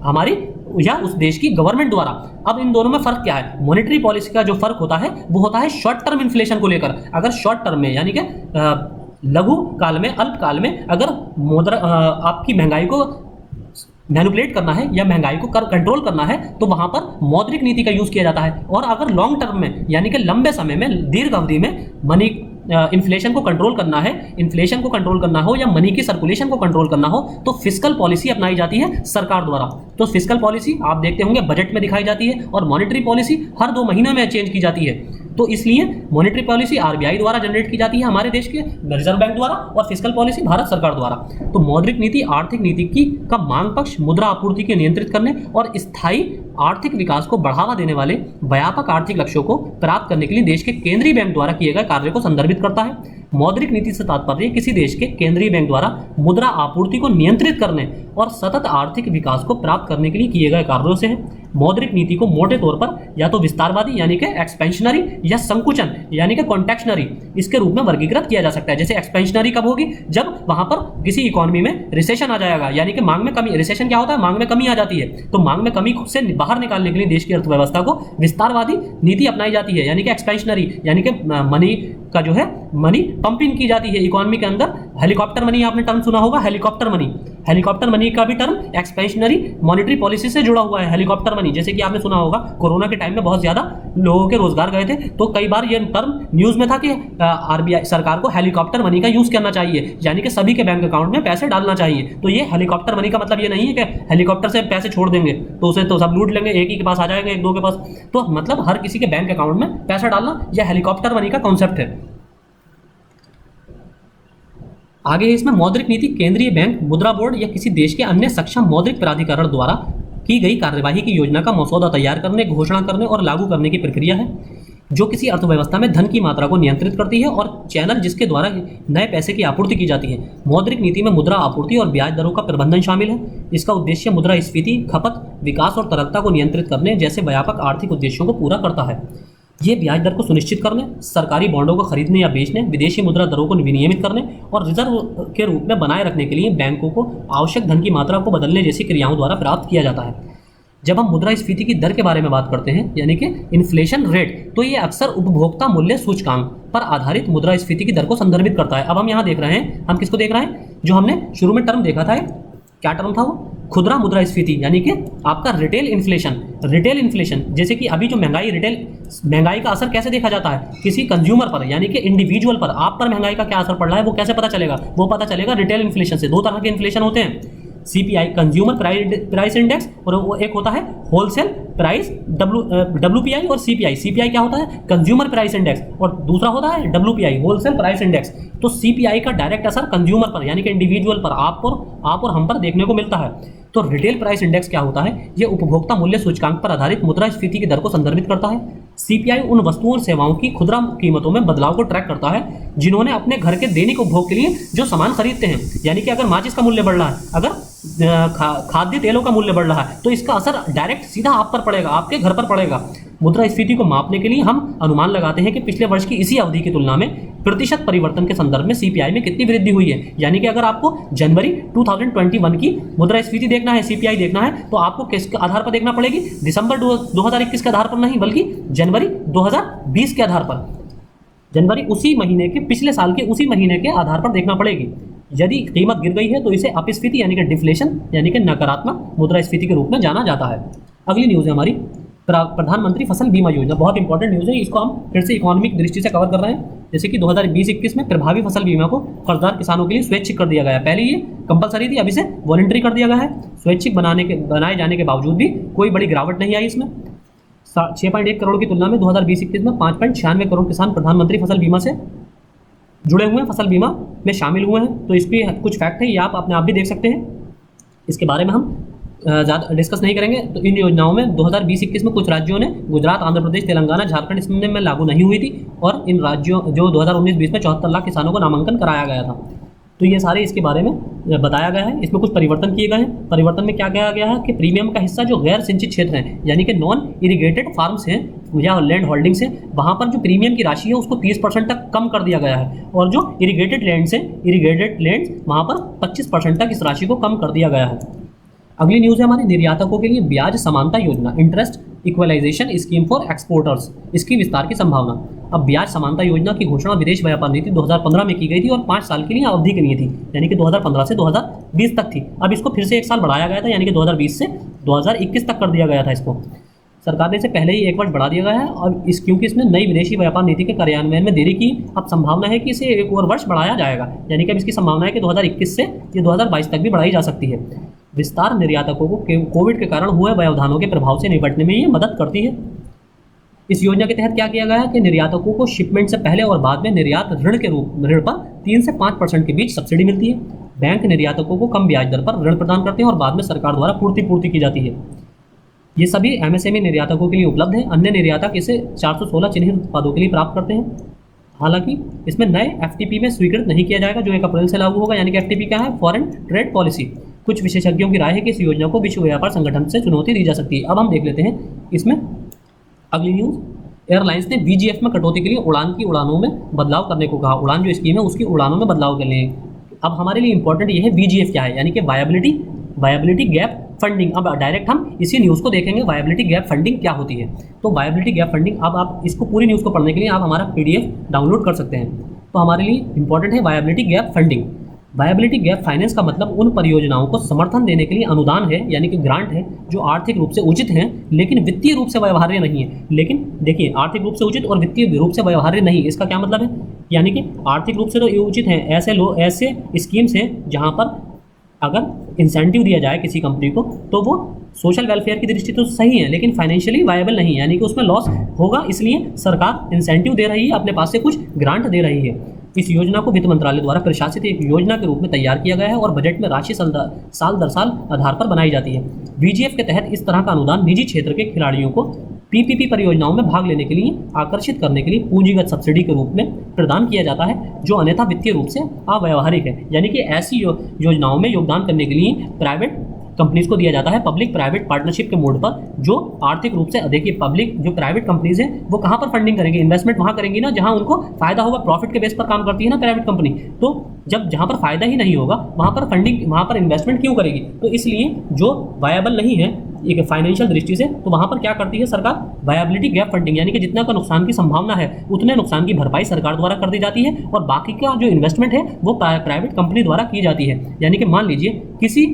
हमारी या उस देश की गवर्नमेंट द्वारा। अब इन दोनों में फर्क क्या है, मॉनेटरी पॉलिसी का जो फर्क होता है वो होता है शॉर्ट टर्म इन्फ्लेशन को लेकर। अगर शॉर्ट टर्म में यानी कि लघु काल में, अल्पकाल में अगर मुद्रा आपकी महंगाई को मैनिपुलेट करना है या महंगाई को कंट्रोल करना है तो वहां पर मौद्रिक नीति का यूज किया जाता है। और अगर लॉन्ग टर्म में यानी कि लंबे समय में, दीर्घ अवधि में मनी इन्फ्लेशन को कंट्रोल करना है, इन्फ्लेशन को कंट्रोल करना हो या मनी की सर्कुलेशन को कंट्रोल करना हो तो फिस्कल पॉलिसी अपनाई जाती है सरकार द्वारा। तो फिस्कल पॉलिसी आप देखते होंगे बजट में दिखाई जाती है और मॉनेटरी पॉलिसी हर 2 महीनों में चेंज की जाती है। तो इसलिए मॉनेटरी पॉलिसी आरबीआई द्वारा जनरेट की जाती है हमारे देश के रिजर्व बैंक द्वारा और फिस्कल पॉलिसी भारत सरकार द्वारा। तो मौद्रिक नीति आर्थिक नीति का मांग पक्ष, मुद्रा आपूर्ति को नियंत्रित करने और स्थायी आर्थिक विकास को बढ़ावा देने वाले व्यापक आर्थिक लक्ष्यों को प्राप्त करने के लिए देश के केंद्रीय बैंक द्वारा किए गए कार्य को संदर्भित करता है। मौद्रिक नीति से तात्पर्य किसी देश के केंद्रीय बैंक द्वारा मुद्रा आपूर्ति को नियंत्रित करने और सतत आर्थिक विकास को प्राप्त करने के लिए किए गए कार्यों से है। मौद्रिक नीति को मोटे तौर पर या तो विस्तारवादी यानी कि एक्सपेंशनरी या संकुचन यानी कि कॉन्ट्रैक्शनरी इसके रूप में वर्गीकृत किया जा सकता है। जैसे एक्सपेंशनरी कब होगी? जब वहां पर किसी इकोनॉमी में रिसेशन आ जाएगा, यानी कि मांग में कमी। रिसेशन क्या होता है? मांग में कमी आ जाती है। तो मांग में कमी से बाहर निकालने के लिए देश की अर्थव्यवस्था को विस्तारवादी नीति अपनाई जाती है, यानी कि एक्सपेंशनरी, यानी कि मनी का जो है मनी पंपिंग की जाती है इकोनॉमी के अंदर। हेलीकॉप्टर मनी आपने टर्म सुना होगा, हेलीकॉप्टर मनी। हेलीकॉप्टर मनी का भी टर्म एक्सपेंशनरी मॉनेटरी पॉलिसी से जुड़ा हुआ है। हेलीकॉप्टर मनी जैसे कि आपने सुना होगा कोरोना के टाइम में बहुत ज्यादा लोगों के रोजगार गए थे, तो कई बार ये टर्म न्यूज में था कि आरबीआई सरकार को हेलीकॉप्टर मनी का यूज करना चाहिए, यानी कि सभी के बैंक अकाउंट में पैसे डालना चाहिए। तो ये हेलीकॉप्टर मनी का मतलब ये नहीं है कि हेलीकॉप्टर से पैसे छोड़ देंगे तो उसे तो सब लूट लेंगे, एक ही के पास आ जाएंगे, एक दो के पास। तो मतलब हर किसी के बैंक अकाउंट में पैसा डालना, यह हेलीकॉप्टर मनी का कॉन्सेप्ट है। आगे इसमें मौद्रिक नीति केंद्रीय बैंक, मुद्रा बोर्ड या किसी देश के अन्य सक्षम मौद्रिक प्राधिकरण द्वारा की गई कार्यवाही की योजना का मसौदा तैयार करने, घोषणा करने और लागू करने की प्रक्रिया है जो किसी अर्थव्यवस्था में धन की मात्रा को नियंत्रित करती है और चैनल जिसके द्वारा नए पैसे की आपूर्ति की जाती है। मौद्रिक नीति में मुद्रा आपूर्ति और ब्याज दरों का प्रबंधन शामिल है। इसका उद्देश्य मुद्रास्फीति, खपत, विकास और तरलता को नियंत्रित करने जैसे व्यापक आर्थिक उद्देश्यों को पूरा करता है। ये ब्याज दर को सुनिश्चित करने, सरकारी बॉन्डों को खरीदने या बेचने, विदेशी मुद्रा दरों को विनियमित करने और रिजर्व के रूप में बनाए रखने के लिए बैंकों को आवश्यक धन की मात्रा को बदलने जैसी क्रियाओं द्वारा प्राप्त किया जाता है। जब हम मुद्रास्फीति की दर के बारे में बात करते हैं, यानी कि इन्फ्लेशन रेट, तो ये अक्सर उपभोक्ता मूल्य सूचकांक पर आधारित मुद्रास्फीति की दर को संदर्भित करता है। अब हम यहाँ देख रहे हैं, हम किसको देख रहे हैं? जो हमने शुरू में टर्म देखा था, क्या टर्म था वो? खुदरा मुद्रास्फीति, यानी कि आपका रिटेल इन्फ्लेशन। रिटेल इन्फ्लेशन जैसे कि अभी जो महंगाई का असर कैसे देखा जाता है? किसी कंज्यूमर पर यानी कि इंडिविजुअल पर, आप पर महंगाई का क्या असर पड़ रहा है वो कैसे पता चलेगा? वो पता चलेगा रिटेल इन्फ्लेशन से। 2 तरह के इन्फ्लेशन होते हैं, सीपीआई कंज्यूमर प्राइस इंडेक्स, और वो एक होता है होलसेल प्राइस डब्ल्यूपीआई और सीपीआई। सीपीआई क्या होता है? कंज्यूमर प्राइस इंडेक्स, और दूसरा होता है डब्ल्यूपीआई होलसेल प्राइस इंडेक्स। तो सीपीआई का डायरेक्ट असर कंज्यूमर पर यानी कि इंडिविजुअल पर, आप और हम पर देखने को मिलता है। तो रिटेल प्राइस इंडेक्स क्या होता है? ये उपभोक्ता मूल्य सूचकांक पर आधारित मुद्रास्फीति की दर को संदर्भित करता है। सीपीआई उन वस्तुओं और सेवाओं की खुदरा कीमतों में बदलाव को ट्रैक करता है जिन्होंने अपने घर के दैनिक उपभोग के लिए जो सामान खरीदते हैं। यानी कि अगर माचिस का मूल्य बढ़ रहा है, अगर खाद्य तेलों का मूल्य बढ़ रहा है, तो इसका असर डायरेक्ट सीधा आप पर पड़ेगा, आपके घर पर पड़ेगा। मुद्रास्फीति को मापने के लिए हम अनुमान लगाते हैं कि पिछले वर्ष की इसी अवधि की तुलना में प्रतिशत परिवर्तन के संदर्भ में सीपीआई में कितनी वृद्धि हुई है। यानी कि अगर आपको जनवरी 2021 की मुद्रास्फीति देखना है, सीपीआई देखना है, तो आपको किसके आधार पर देखना पड़ेगी? दिसंबर 2021 के आधार पर नहीं, बल्कि जनवरी 2020 के आधार पर, जनवरी उसी महीने के, पिछले साल के उसी महीने के आधार पर देखना पड़ेगी। यदि कीमत गिर गई है तो इसे अपस्फीति यानी कि डिफ्लेशन यानी कि नकारात्मक मुद्रास्फीति के रूप में जाना जाता है। अगली न्यूज़ है हमारी प्रधानमंत्री फसल बीमा योजना। बहुत इंपॉर्टेंट न्यूज़ है, इसको हम फिर से इकोनॉमिक दृष्टि से कवर कर रहे हैं। जैसे कि 2020-21 में प्रभावी फसल बीमा को कर्जदार किसानों के लिए स्वैच्छिक कर दिया गया है। पहले ये कंपलसरी थी, अभी से वॉलंटरी कर दिया गया है। स्वैच्छिक बनाए जाने के बावजूद भी कोई बड़ी गिरावट नहीं आई इसमें। 6.1 करोड़ की तुलना में 2020-21 में 5.96 करोड़ किसान प्रधानमंत्री फसल बीमा से जुड़े हुए हैं, फसल बीमा में शामिल हुए हैं। तो इसके कुछ फैक्ट है, ये आप अपने आप भी देख सकते हैं। इसके बारे में हम ज़्यादा डिस्कस नहीं करेंगे। तो इन योजनाओं में 2020-21 में कुछ राज्यों ने, गुजरात, आंध्र प्रदेश, तेलंगाना, झारखंड, इसमें में लागू नहीं हुई थी, और इन राज्यों जो 2019-20 में 74 लाख किसानों को नामांकन कराया गया था। तो ये सारे इसके बारे में बताया गया है। इसमें कुछ परिवर्तन किए गए हैं। परिवर्तन में क्या कहा गया है कि प्रीमियम का हिस्सा जो गैर सिंचित क्षेत्र हैं, यानी कि नॉन इरीगेटेड फार्म्स हैं या लैंड होल्डिंग्स हैं, वहाँ पर जो प्रीमियम की राशि है उसको 30% तक कम कर दिया गया है, और जो इरीगेटेड लैंड्स हैं, इरीगेटेड लैंड्स, वहाँ पर 25% तक इस राशि को कम कर दिया गया है। अगली न्यूज़ है हमारी निर्यातकों के लिए ब्याज समानता योजना, interest equalisation scheme for exporters, इसकी विस्तार की संभावना। अब ब्याज समानता योजना की घोषणा विदेश व्यापार नीति 2015 में की गई थी और 5 साल के लिए अवधि के लिए थी, यानी कि 2015 से 2020 तक थी। अब इसको फिर से 1 साल बढ़ाया गया था, यानी कि 2020 से 2021 तक कर दिया गया था। इसको सरकार ने इसे पहले ही 1 वर्ष बढ़ा दिया गया है और क्योंकि इसने नई विदेशी व्यापार नीति के कार्यान्वयन में देरी की, अब संभावना है कि इसे 1 और वर्ष बढ़ाया जाएगा, यानी कि अब इसकी संभावना है कि 2021 से ये 2022 तक भी बढ़ाई जा सकती है। विस्तार निर्यातकों को कोविड के कारण हुए व्यवधानों के प्रभाव से निपटने में ये मदद करती है। इस योजना के तहत क्या किया गया है कि निर्यातकों को शिपमेंट से पहले और बाद में निर्यात ऋण पर 3 से 5% के बीच सब्सिडी मिलती है। बैंक निर्यातकों को कम ब्याज दर पर ऋण प्रदान करते हैं और बाद में सरकार द्वारा पूर्ति की जाती है। ये सभी एमएसएमई निर्यातकों के लिए उपलब्ध है। अन्य निर्यातक इसे 416 चिन्हित उत्पादों के लिए प्राप्त करते हैं। हालांकि इसमें नए एफटीपी में स्वीकृत नहीं किया जाएगा, जो 1 अप्रैल से लागू होगा, यानी कि एफटीपी क्या है, फॉरेन ट्रेड पॉलिसी। कुछ विशेषज्ञों की राय है कि इस योजना को विश्व व्यापार संगठन से चुनौती दी जा सकती है। अब हम देख लेते हैं इसमें अगली न्यूज़। एयरलाइंस ने वीजीएफ में कटौती के लिए उड़ान की उड़ानों में बदलाव करने को कहा। उड़ान जो स्कीम है उसकी उड़ानों में बदलाव करने हैं। अब हमारे लिए इंपॉर्टेंट ये है वीजीएफ क्या है, यानी कि वायबिलिटी गैप फंडिंग। अब डायरेक्ट हम इसी न्यूज़ को देखेंगे, वायबिलिटी गैप फंडिंग क्या होती है। तो वायबिलिटी गैप फंडिंग, अब आप इसको पूरी न्यूज़ को पढ़ने के लिए आप हमारा पीडीएफ डाउनलोड कर सकते हैं। तो हमारे लिए इंपॉर्टेंट है viability gap funding. Viability gap finance का मतलब उन परियोजनाओं को समर्थन देने के लिए अनुदान है, यानी कि ग्रांट है, जो आर्थिक रूप से उचित हैं लेकिन वित्तीय रूप से व्यवहार्य नहीं है। लेकिन देखिए, आर्थिक रूप से उचित और वित्तीय रूप से व्यवहार्य नहीं, इसका क्या मतलब है, यानी कि आर्थिक रूप से तो ये उचित हैं, ऐसे स्कीम्स हैं जहाँ पर अगर इंसेंटिव दिया जाए किसी कंपनी को तो वो सोशल वेलफेयर की दृष्टि तो सही है, लेकिन फाइनेंशियली वायबल नहीं है, यानी कि उसमें लॉस होगा, इसलिए सरकार इंसेंटिव दे रही है, अपने पास से कुछ ग्रांट दे रही है। इस योजना को वित्त मंत्रालय द्वारा प्रशासित एक योजना के रूप में तैयार किया गया है और बजट में राशि साल दर साल आधार पर बनाई जाती है। वीजीएफ के तहत इस तरह का अनुदान निजी क्षेत्र के खिलाड़ियों को पीपीपी परियोजनाओं में भाग लेने के लिए आकर्षित करने के लिए पूंजीगत सब्सिडी के रूप में प्रदान किया जाता है, जो अन्यथा वित्तीय रूप से अव्यावहारिक है। यानी कि ऐसी योजनाओं में योगदान करने के लिए प्राइवेट कंपनीज को दिया जाता है पब्लिक प्राइवेट पार्टनरशिप के मोड पर, जो आर्थिक रूप से अधिक। पब्लिक जो प्राइवेट कंपनीज हैं वो कहाँ पर फंडिंग करेंगे, इन्वेस्टमेंट वहाँ करेंगी ना जहाँ उनको फायदा होगा, प्रॉफिट के बेस पर काम करती है ना प्राइवेट कंपनी। तो जब जहाँ पर फायदा ही नहीं होगा वहाँ पर फंडिंग, वहाँ पर इन्वेस्टमेंट क्यों करेगी। तो इसलिए जो वायबल नहीं है एक फाइनेंशियल दृष्टि से, तो वहाँ पर क्या करती है सरकार, वायबिलिटी गैप फंडिंग, यानी कि जितना का नुकसान की संभावना है उतने नुकसान की भरपाई सरकार द्वारा कर दी जाती है और बाकी का जो इन्वेस्टमेंट है वो प्राइवेट कंपनी द्वारा की जाती है। यानी कि मान लीजिए किसी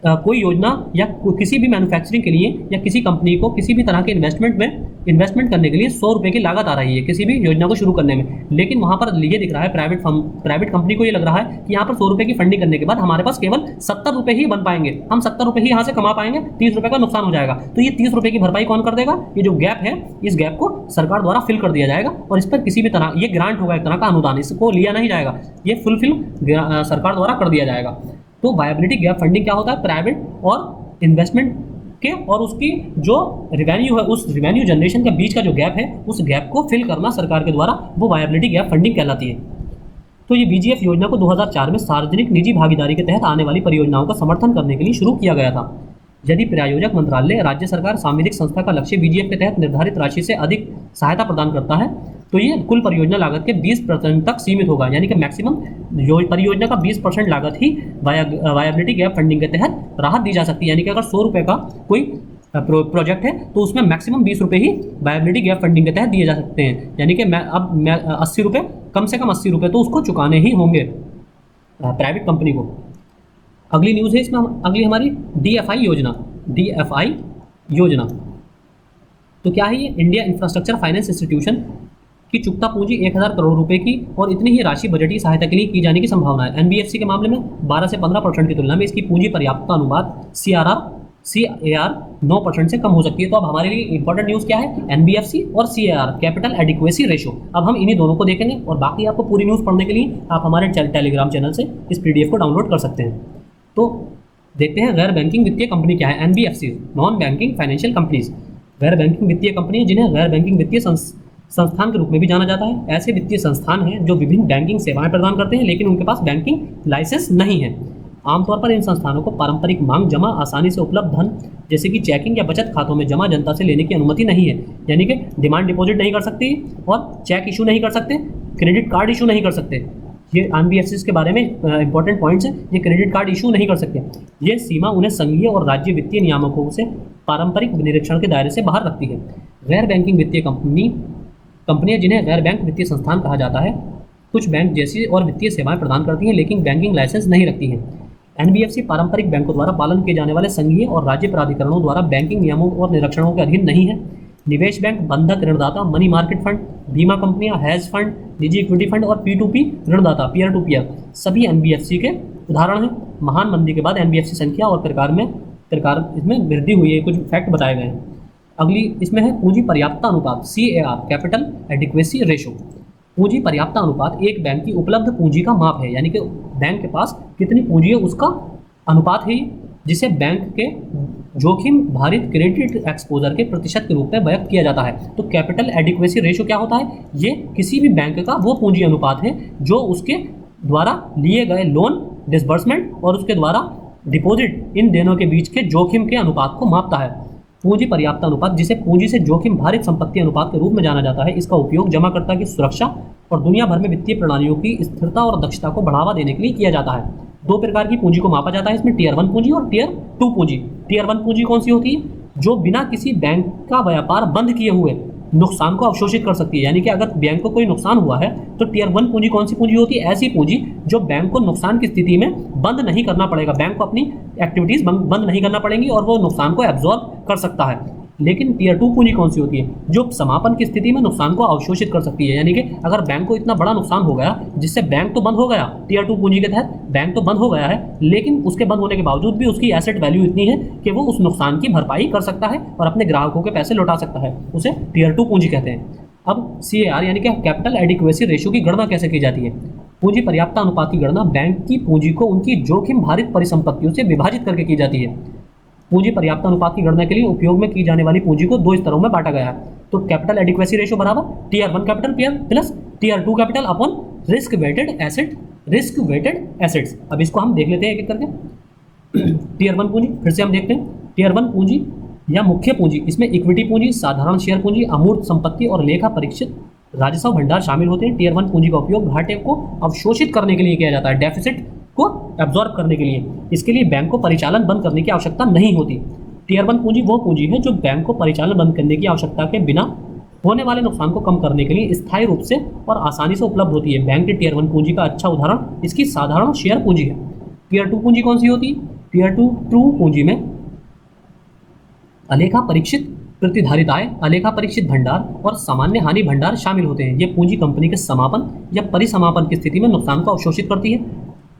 कोई योजना या किसी भी मैन्युफैक्चरिंग के लिए या किसी कंपनी को किसी भी तरह के इन्वेस्टमेंट करने के लिए 100 रुपये की लागत आ रही है किसी भी योजना को शुरू करने में, लेकिन वहाँ पर ये दिख रहा है प्राइवेट कंपनी को ये लग रहा है कि यहाँ पर 100 रुपये की फंडिंग करने के बाद हमारे पास केवल 70 रुपये ही बन पाएंगे, हम 70 रुपये ही यहाँ से कमा पाएंगे, 30 रुपये का नुकसान हो जाएगा। तो ये 30 रुपये की भरपाई कौन कर देगा, ये जो गैप है इस गैप को सरकार द्वारा फिल कर दिया जाएगा और इस पर किसी भी तरह ये ग्रांट होगा, एक तरह का अनुदान, इसको लिया नहीं जाएगा, ये फुलफिल सरकार द्वारा कर दिया जाएगा। तो वायबिलिटी गैप फंडिंग क्या होता है, प्राइवेट और इन्वेस्टमेंट के और उसकी जो रेवेन्यू है उस रेवेन्यू जनरेशन के बीच का जो गैप है उस गैप को फिल करना सरकार के द्वारा, वो वायबिलिटी गैप फंडिंग कहलाती है। तो ये बीजीएफ योजना को 2004 में सार्वजनिक निजी भागीदारी के तहत आने वाली परियोजनाओं का समर्थन करने के लिए शुरू किया गया था। यदि प्रायोजक मंत्रालय, राज्य सरकार, सामुदायिक संस्था का लक्ष्य बीजीएफ के तहत निर्धारित राशि से अधिक सहायता प्रदान करता है तो ये कुल परियोजना लागत के 20% तक सीमित होगा, यानी कि मैक्सिमम परियोजना का 20% लागत ही वायबिलिटी गैप फंडिंग के तहत राहत दी जा सकती है। यानी कि अगर 100 रुपये का कोई प्रोजेक्ट है तो उसमें मैक्सिमम 20 रुपये ही वायबिलिटी गैप फंडिंग के तहत दिए जा सकते हैं, यानी कि अब 80 रुपये, कम से कम 80 रुपये तो उसको चुकाने ही होंगे प्राइवेट कंपनी को। अगली न्यूज़ है इसमें अगली हमारी डीएफआई योजना। तो क्या है ये, इंडिया इंफ्रास्ट्रक्चर फाइनेंस इंस्टीट्यूशन की चुकता पूंजी 1000 करोड़ रुपए की और इतनी ही राशि बजटीय सहायता के लिए की जाने की संभावना है। एनबीएफसी के मामले में 12 से 15% की तुलना में इसकी पूंजी पर्याप्तता अनुपात CAR 9% से कम हो सकती है। तो अब हमारे लिए इंपॉर्टेंट न्यूज़ क्या है, एनबीएफसी और CAR कैपिटल एडिक्वेसी रेशो। अब हम इन्हीं दोनों को देखेंगे और बाकी आपको पूरी न्यूज़ पढ़ने के लिए आप हमारे टेलीग्राम चैनल से इस पीडीएफ को डाउनलोड कर सकते हैं। तो देखते हैं गैर बैंकिंग वित्तीय कंपनी क्या है। NBFC, non banking financial companies, गैर बैंकिंग वित्तीय कंपनी जिन्हें गैर बैंकिंग वित्तीय संस्थान के रूप में भी जाना जाता है। ऐसे वित्तीय संस्थान हैं जो विभिन्न बैंकिंग सेवाएं प्रदान करते हैं लेकिन उनके पास बैंकिंग लाइसेंस नहीं है। आमतौर पर इन संस्थानों को पारंपरिक मांग जमा, आसानी से उपलब्ध धन जैसे कि चेकिंग या बचत खातों में जमा जनता से लेने की अनुमति नहीं है, यानी कि डिमांड डिपॉजिट नहीं कर सकती और चेक इशू नहीं कर सकते, क्रेडिट कार्ड इशू नहीं कर सकते। ये एनबीएफसी के बारे में इंपॉर्टेंट पॉइंट्स हैं, ये क्रेडिट कार्ड इशू नहीं कर सकते। ये सीमा उन्हें संघीय और राज्य वित्तीय नियामकों से पारंपरिक निरीक्षण के दायरे से बाहर रखती है। गैर बैंकिंग वित्तीय कंपनी कंपनियां जिन्हें गैर बैंक वित्तीय संस्थान कहा जाता है कुछ बैंक जैसी और वित्तीय सेवाएं प्रदान करती हैं लेकिन बैंकिंग लाइसेंस नहीं रखती हैं। एनबीएफसी पारंपरिक बैंकों द्वारा पालन किए जाने वाले संघीय और राज्य प्राधिकरणों द्वारा बैंकिंग नियमों और निरीक्षणों के अधीन नहीं है। निवेश बैंक, बंधक ऋणदाता, मनी मार्केट फंड, बीमा कंपनियां, हेज फंड, निजी इक्विटी फंड और P2P ऋणदाता, पीयर टू पीयर, सभी एनबीएफसी के उदाहरण हैं। महान मंदी के बाद एनबीएफसी संख्या और प्रकार इसमें वृद्धि हुई है, कुछ फैक्ट बताए गए हैं। अगली इसमें है पूंजी पर्याप्तता अनुपात, CAR, कैपिटल एडिक्वेसी रेशो। पूंजी पर्याप्तता अनुपात एक बैंक की उपलब्ध पूंजी का माप है, यानी कि बैंक के पास कितनी पूंजी है उसका अनुपात है, जिसे बैंक के जोखिम भारित क्रेडिट एक्सपोजर के प्रतिशत के रूप में व्यक्त किया जाता है। तो कैपिटल एडिक्वेसी रेशो क्या होता है? ये किसी भी बैंक का वो पूंजी अनुपात है जो उसके द्वारा लिए गए लोन डिसबर्समेंट और उसके द्वारा डिपॉजिट इन दोनों के बीच के जोखिम के अनुपात को मापता है। पूंजी पर्याप्तता अनुपात, जिसे पूंजी से जोखिम भारित संपत्ति अनुपात के रूप में जाना जाता है, इसका उपयोग जमाकर्ता की सुरक्षा और दुनिया भर में वित्तीय प्रणालियों की स्थिरता और दक्षता को बढ़ावा देने के लिए किया जाता है। दो प्रकार की पूंजी को मापा जाता है इसमें, टियर 1 पूंजी और टियर 2 पूंजी। टियर 1 पूंजी कौन सी होती है? जो बिना किसी बैंक का व्यापार बंद किए हुए नुकसान को अवशोषित कर सकती है, यानी कि अगर बैंक को कोई नुकसान हुआ है तो टियर 1 पूंजी कौन सी पूंजी होती है? ऐसी पूंजी जो बैंक को नुकसान की स्थिति में बंद नहीं करना पड़ेगा, बैंक को अपनी एक्टिविटीज बंद नहीं करना पड़ेंगी और वो नुकसान को एब्जॉर्ब कर सकता है। लेकिन टियर 2 पूंजी कौन सी होती है? जो समापन की स्थिति में नुकसान को अवशोषित कर सकती है, यानी कि अगर बैंक को इतना बड़ा नुकसान हो गया जिससे बैंक तो बंद हो गया, टियर 2 पूंजी के तहत बैंक तो बंद हो गया है, लेकिन उसके बंद होने के बावजूद भी उसकी एसेट वैल्यू इतनी है कि वो उस नुकसान की भरपाई कर सकता है और अपने ग्राहकों के पैसे लौटा सकता है, उसे टियर 2 पूंजी कहते हैं। अब CAR यानी कि कैपिटल एडिक्वेसी रेशियो की गणना कैसे की जाती है? पूंजी पर्याप्तता अनुपात की गणना बैंक की पूंजी को उनकी जोखिम भारित परिसंपत्तियों से विभाजित करके की जाती है। पूंजी पर्याप्तता अनुपात की गणना के लिए उपयोग में की जाने वाली पूंजी को दो स्तरों में बांटा गया है। तो कैपिटल एडिक्वेसी रेशियो बराबर tier 1 capital plus tier 2 capital upon risk weighted assets. अब इसको हम देख लेते हैं एक एक करके। टियर 1 पूंजी फिर से हम देखते हैं। टियर 1 पूंजी या मुख्य पूंजी, इसमें इक्विटी पूंजी, साधारण शेयर पूंजी, अमूर्त संपत्ति और लेखा परीक्षित राजस्व भंडार शामिल होते हैं। टियर 1 पूंजी का उपयोग घाटे को अवशोषित करने के लिए किया जाता है, डेफिसिट को एब्जॉर्ब करने के लिए। इसके लिए बैंक को परिचालन बंद करने की आवश्यकता नहीं होती। टियर 1 पूंजी वो पूंजी है जो बैंक को परिचालन बंद करने की आवश्यकता के बिना होने वाले नुकसान को कम करने के लिए स्थायी रूप से और आसानी से उपलब्ध होती है। बैंक की टियर 1 पूंजी का अच्छा उदाहरण इसकी साधारण शेयर पूंजी है। टियर 2 पूंजी कौन सी होती है? टियर 2 पूंजी में अलेखा परीक्षित प्रतिधारित आय, अलेखा परीक्षित भंडार और सामान्य हानि भंडार शामिल होते हैं। ये पूंजी कंपनी के समापन या परिसमापन की स्थिति में नुकसान को अवशोषित करती है।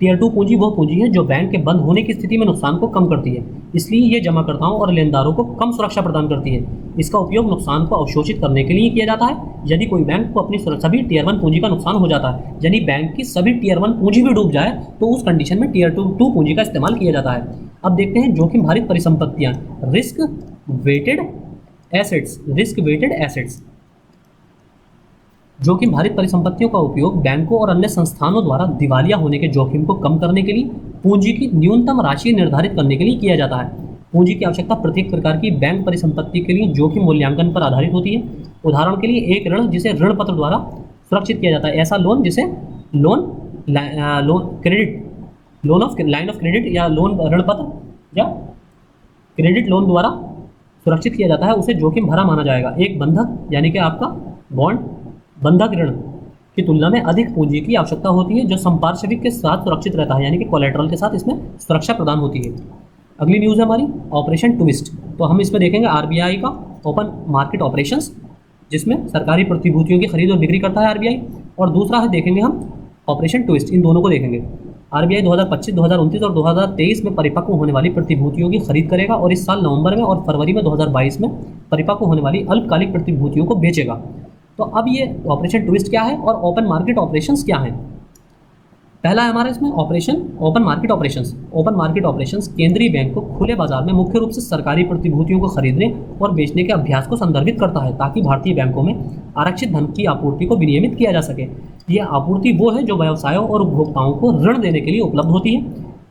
टियर 2 पूंजी वो पूंजी है जो बैंक के बंद होने की स्थिति में नुकसान को कम करती है, इसलिए ये जमाकर्ताओं और लेनदारों को कम सुरक्षा प्रदान करती है। इसका उपयोग नुकसान को अवशोषित करने के लिए किया जाता है। यदि कोई बैंक को अपनी सभी टियर 1 पूंजी का नुकसान हो जाता है, यानी बैंक की सभी टियर 1 पूंजी भी डूब जाए, तो उस कंडीशन में टियर 2 पूंजी का इस्तेमाल किया जाता है। अब देखते हैं जोखिम भारित परिसंपत्तियां, रिस्क वेटेड एसेट्स। जोखिम भारित परिसंपत्तियों का उपयोग बैंकों और अन्य संस्थानों द्वारा दिवालिया होने के जोखिम को कम करने के लिए पूंजी की न्यूनतम राशि निर्धारित करने के लिए किया जाता है। पूंजी की आवश्यकता प्रत्येक प्रकार की बैंक परिसंपत्ति के लिए जोखिम मूल्यांकन पर आधारित होती है। उदाहरण के लिए एक ऋण जिसे ऋण पत्र द्वारा सुरक्षित किया जाता है, ऐसा लोन जिसे लाइन ऑफ क्रेडिट या ऋण पत्र या क्रेडिट लोन द्वारा सुरक्षित किया जाता है, उसे जोखिम भरा माना जाएगा। एक बंधक यानी कि आपका बॉन्ड बंधक ऋण की तुलना में अधिक पूंजी की आवश्यकता होती है, जो संपार्श्विक के साथ सुरक्षित रहता है, यानी कि कोलेटरल के साथ इसमें सुरक्षा प्रदान होती है। अगली न्यूज़ है हमारी ऑपरेशन ट्विस्ट। तो हम इसमें देखेंगे आरबीआई का ओपन मार्केट ऑपरेशंस, जिसमें सरकारी प्रतिभूतियों की खरीद और बिक्री करता है आरबीआई, और दूसरा है देखेंगे हम ऑपरेशन ट्विस्ट। इन दोनों को देखेंगे। आरबीआई 2025, 2029 और 2023 में परिपक्व होने वाली प्रतिभूतियों की खरीद करेगा और इस साल नवंबर में और फरवरी में 2022 में परिपक्व होने वाली अल्पकालिक प्रतिभूतियों को बेचेगा। तो अब ये ऑपरेशन ट्विस्ट क्या है और ओपन मार्केट ऑपरेशंस क्या हैं? पहला है हमारा इसमें open market operations. Open market operations केंद्रीय बैंक को खुले बाजार में मुख्य रूप से सरकारी प्रतिभूतियों को खरीदने और बेचने के अभ्यास को संदर्भित करता है, ताकि भारतीय बैंकों में आरक्षित धन की आपूर्ति को विनियमित किया जा सके। यह आपूर्ति वो है जो व्यवसायों और उपभोक्ताओं को ऋण देने के लिए उपलब्ध होती है।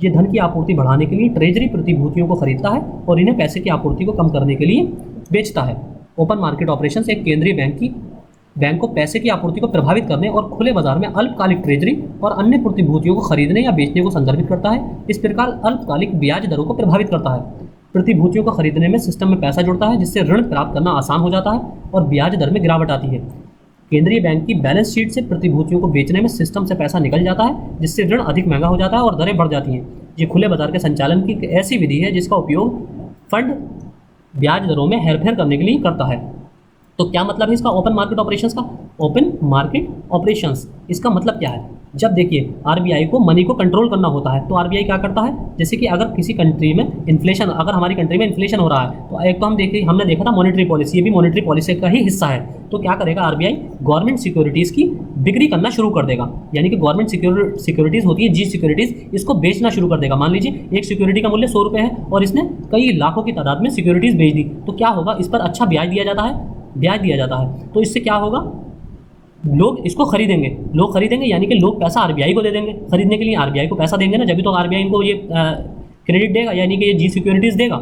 ये धन की आपूर्ति बढ़ाने के लिए ट्रेजरी प्रतिभूतियों को खरीदता है और इन्हें पैसे की आपूर्ति को कम करने के लिए बेचता है। ओपन मार्केट ऑपरेशंस एक केंद्रीय बैंक को पैसे की आपूर्ति को प्रभावित करने और खुले बाजार में अल्पकालिक ट्रेजरी और अन्य प्रतिभूतियों को खरीदने या बेचने को संदर्भित करता है। इस प्रकार अल्पकालिक ब्याज दरों को प्रभावित करता है। प्रतिभूतियों को खरीदने में सिस्टम में पैसा जुड़ता है, जिससे ऋण प्राप्त करना आसान हो जाता है और ब्याज दर में गिरावट आती है। केंद्रीय बैंक की बैलेंस शीट से प्रतिभूतियों को बेचने में सिस्टम से पैसा निकल जाता है, जिससे ऋण अधिक महंगा हो जाता है और दरें बढ़ जाती हैं। ये खुले बाजार के संचालन की एक ऐसी विधि है जिसका उपयोग फंड ब्याज दरों में हेरफेर करने के लिए करता है। तो क्या मतलब है इसका ओपन मार्केट ऑपरेशंस का? ओपन मार्केट ऑपरेशंस इसका मतलब क्या है? जब देखिए आरबीआई को मनी को कंट्रोल करना होता है तो आरबीआई क्या करता है, जैसे कि अगर किसी कंट्री में इन्फ्लेशन, अगर हमारी कंट्री में इन्फ्लेशन हो रहा है तो एक तो हमने देखा था मॉनेटरी पॉलिसी, ये भी मॉनेटरी पॉलिसी का ही हिस्सा है। तो क्या करेगा आरबीआई, गवर्नमेंट सिक्योरिटीज़ की बिक्री करना शुरू कर देगा, यानी कि गवर्नमेंट सिक्योरिटीज़ होती है जी सिक्योरिटीज़, इसको बेचना शुरू कर देगा। मान लीजिए एक सिक्योरिटी का मूल्य 100 रुपये है और इसने कई लाखों की तादाद में सिक्योरिटीज़ बेच दी, तो क्या होगा, इस पर अच्छा ब्याज दिया जाता है। तो इससे क्या होगा, लोग इसको खरीदेंगे, यानी कि लोग पैसा आरबीआई को दे देंगे खरीदने के लिए। आरबीआई को पैसा देंगे ना, जब भी तो आरबीआई इनको ये क्रेडिट देगा, यानी कि ये जी सिक्योरिटीज़ देगा।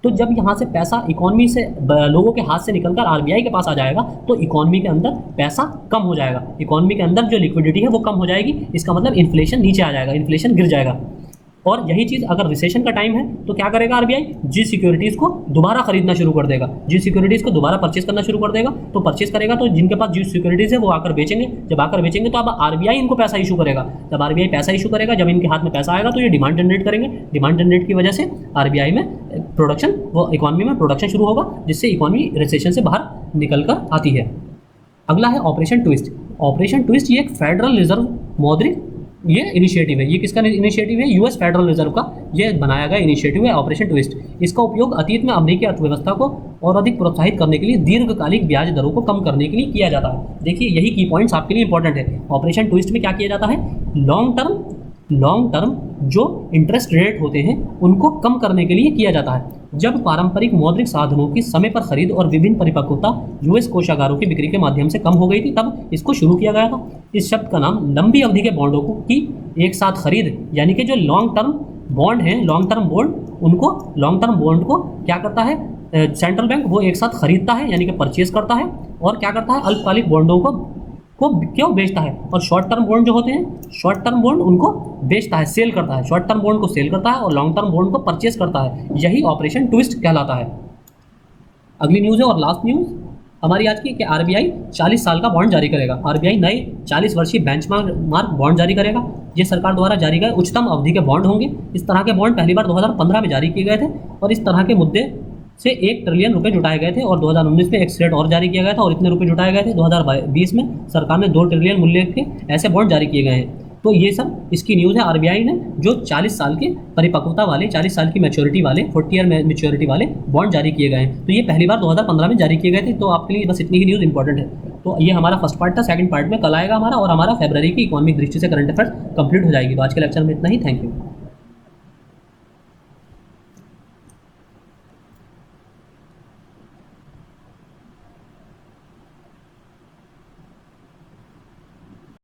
तो जब यहाँ से पैसा इकोनॉमी से लोगों के हाथ से निकलकर आरबीआई के पास आ जाएगा तो इकोनॉमी के अंदर पैसा कम हो जाएगा, इकोनॉमी के अंदर जो लिक्विडिटी है वो कम हो जाएगी। इसका मतलब इन्फ्लेशन नीचे आ जाएगा, इन्फ्लेशन गिर जाएगा। और यही चीज़ अगर रिसेशन का टाइम है तो क्या करेगा आरबीआई, जी सिक्योरिटीज़ को दोबारा खरीदना शुरू कर देगा, जी सिक्योरिटीज़ को दोबारा परचेस करना शुरू कर देगा। तो परचेस करेगा तो जिनके पास जी सिक्योरिटीज़ है वो आकर बेचेंगे, जब आकर बेचेंगे तो अब आरबीआई इनको पैसा इशू करेगा। जब आरबीआई पैसा इशू करेगा, जब इनके हाथ में पैसा आएगा तो ये डिमांड जनरेट करेंगे, डिमांड जनरेट की वजह से आरबीआई में प्रोडक्शन, वो इकॉनमी में प्रोडक्शन शुरू होगा, जिससे इकॉनमी रिसेशन से बाहर निकल कर आती है। अगला है ऑपरेशन ट्विस्ट। ऑपरेशन ट्विस्ट ये एक फेडरल रिजर्व मौद्रिक ये इनिशिएटिव है। ये किसका इनिशिएटिव है? यूएस फेडरल रिजर्व का ये बनाया गया इनिशिएटिव है ऑपरेशन ट्विस्ट। इसका उपयोग अतीत में अमेरिकी अर्थव्यवस्था को और अधिक प्रोत्साहित करने के लिए दीर्घकालिक ब्याज दरों को कम करने के लिए किया जाता है। देखिए यही की पॉइंट्स आपके लिए इंपॉर्टेंट है। ऑपरेशन ट्विस्ट में क्या किया जाता है, लॉन्ग टर्म जो इंटरेस्ट रेट होते हैं उनको कम करने के लिए किया जाता है। जब पारंपरिक मौद्रिक साधनों की समय पर खरीद और विभिन्न परिपक्वता यूएस कोषागारों की बिक्री के माध्यम से कम हो गई थी, तब इसको शुरू किया गया था। इस शब्द का नाम लंबी अवधि के बॉन्डों की एक साथ खरीद, यानी कि जो लॉन्ग टर्म बॉन्ड हैं, लॉन्ग टर्म बॉन्ड को क्या करता है सेंट्रल बैंक, वो एक साथ खरीदता है यानी कि परचेज करता है। और क्या करता है, अल्पकालिक बॉन्डों को क्यों बेचता है। और शॉर्ट टर्म बॉन्ड जो होते हैं, शॉर्ट टर्म बॉन्ड उनको बेचता है, सेल करता है, शॉर्ट टर्म बॉन्ड को सेल करता है और लॉन्ग टर्म बॉन्ड को परचेस करता है। यही ऑपरेशन ट्विस्ट कहलाता है। अगली न्यूज़ है और लास्ट न्यूज़ हमारी आज की कि आरबीआई 40 साल का बॉन्ड जारी करेगा। आरबीआई नए 40 वर्षीय बेंचमार्क बॉन्ड जारी करेगा। ये सरकार द्वारा जारी गए उच्चतम अवधि के बॉन्ड होंगे। इस तरह के बॉन्ड पहली बार 2015 में जारी किए गए थे और इस तरह के मुद्दे से 1 ट्रिलियन रुपए जुटाए गए थे और 2019 में एक रेट और जारी किया गया था और इतने रुपए जुटाए गए थे। 2020 में सरकार ने 2 ट्रिलियन मूल्य के ऐसे बॉन्ड जारी किए गए हैं। तो ये सब इसकी न्यूज़ है। आरबीआई ने जो 40 साल के परिपक्वता वाले, 40 साल की मैच्योरिटी वाले, 40 ईयर मैच्योरिटी वाले बॉन्ड जारी किए गए हैं। तो ये पहली बार 2015 में जारी किए गए थे। तो आपके लिए बस इतनी ही न्यूज़ इंपॉर्टेंट है। तो ये हमारा फर्स्ट पार्ट था। सेकंड पार्ट में कल आएगा हमारा, और हमारा फरवरी की इकोनॉमिक दृष्टि से करंट अफेयर्स कंप्लीट हो जाएगी। तो आज के लेक्चर में इतना ही। Thank you.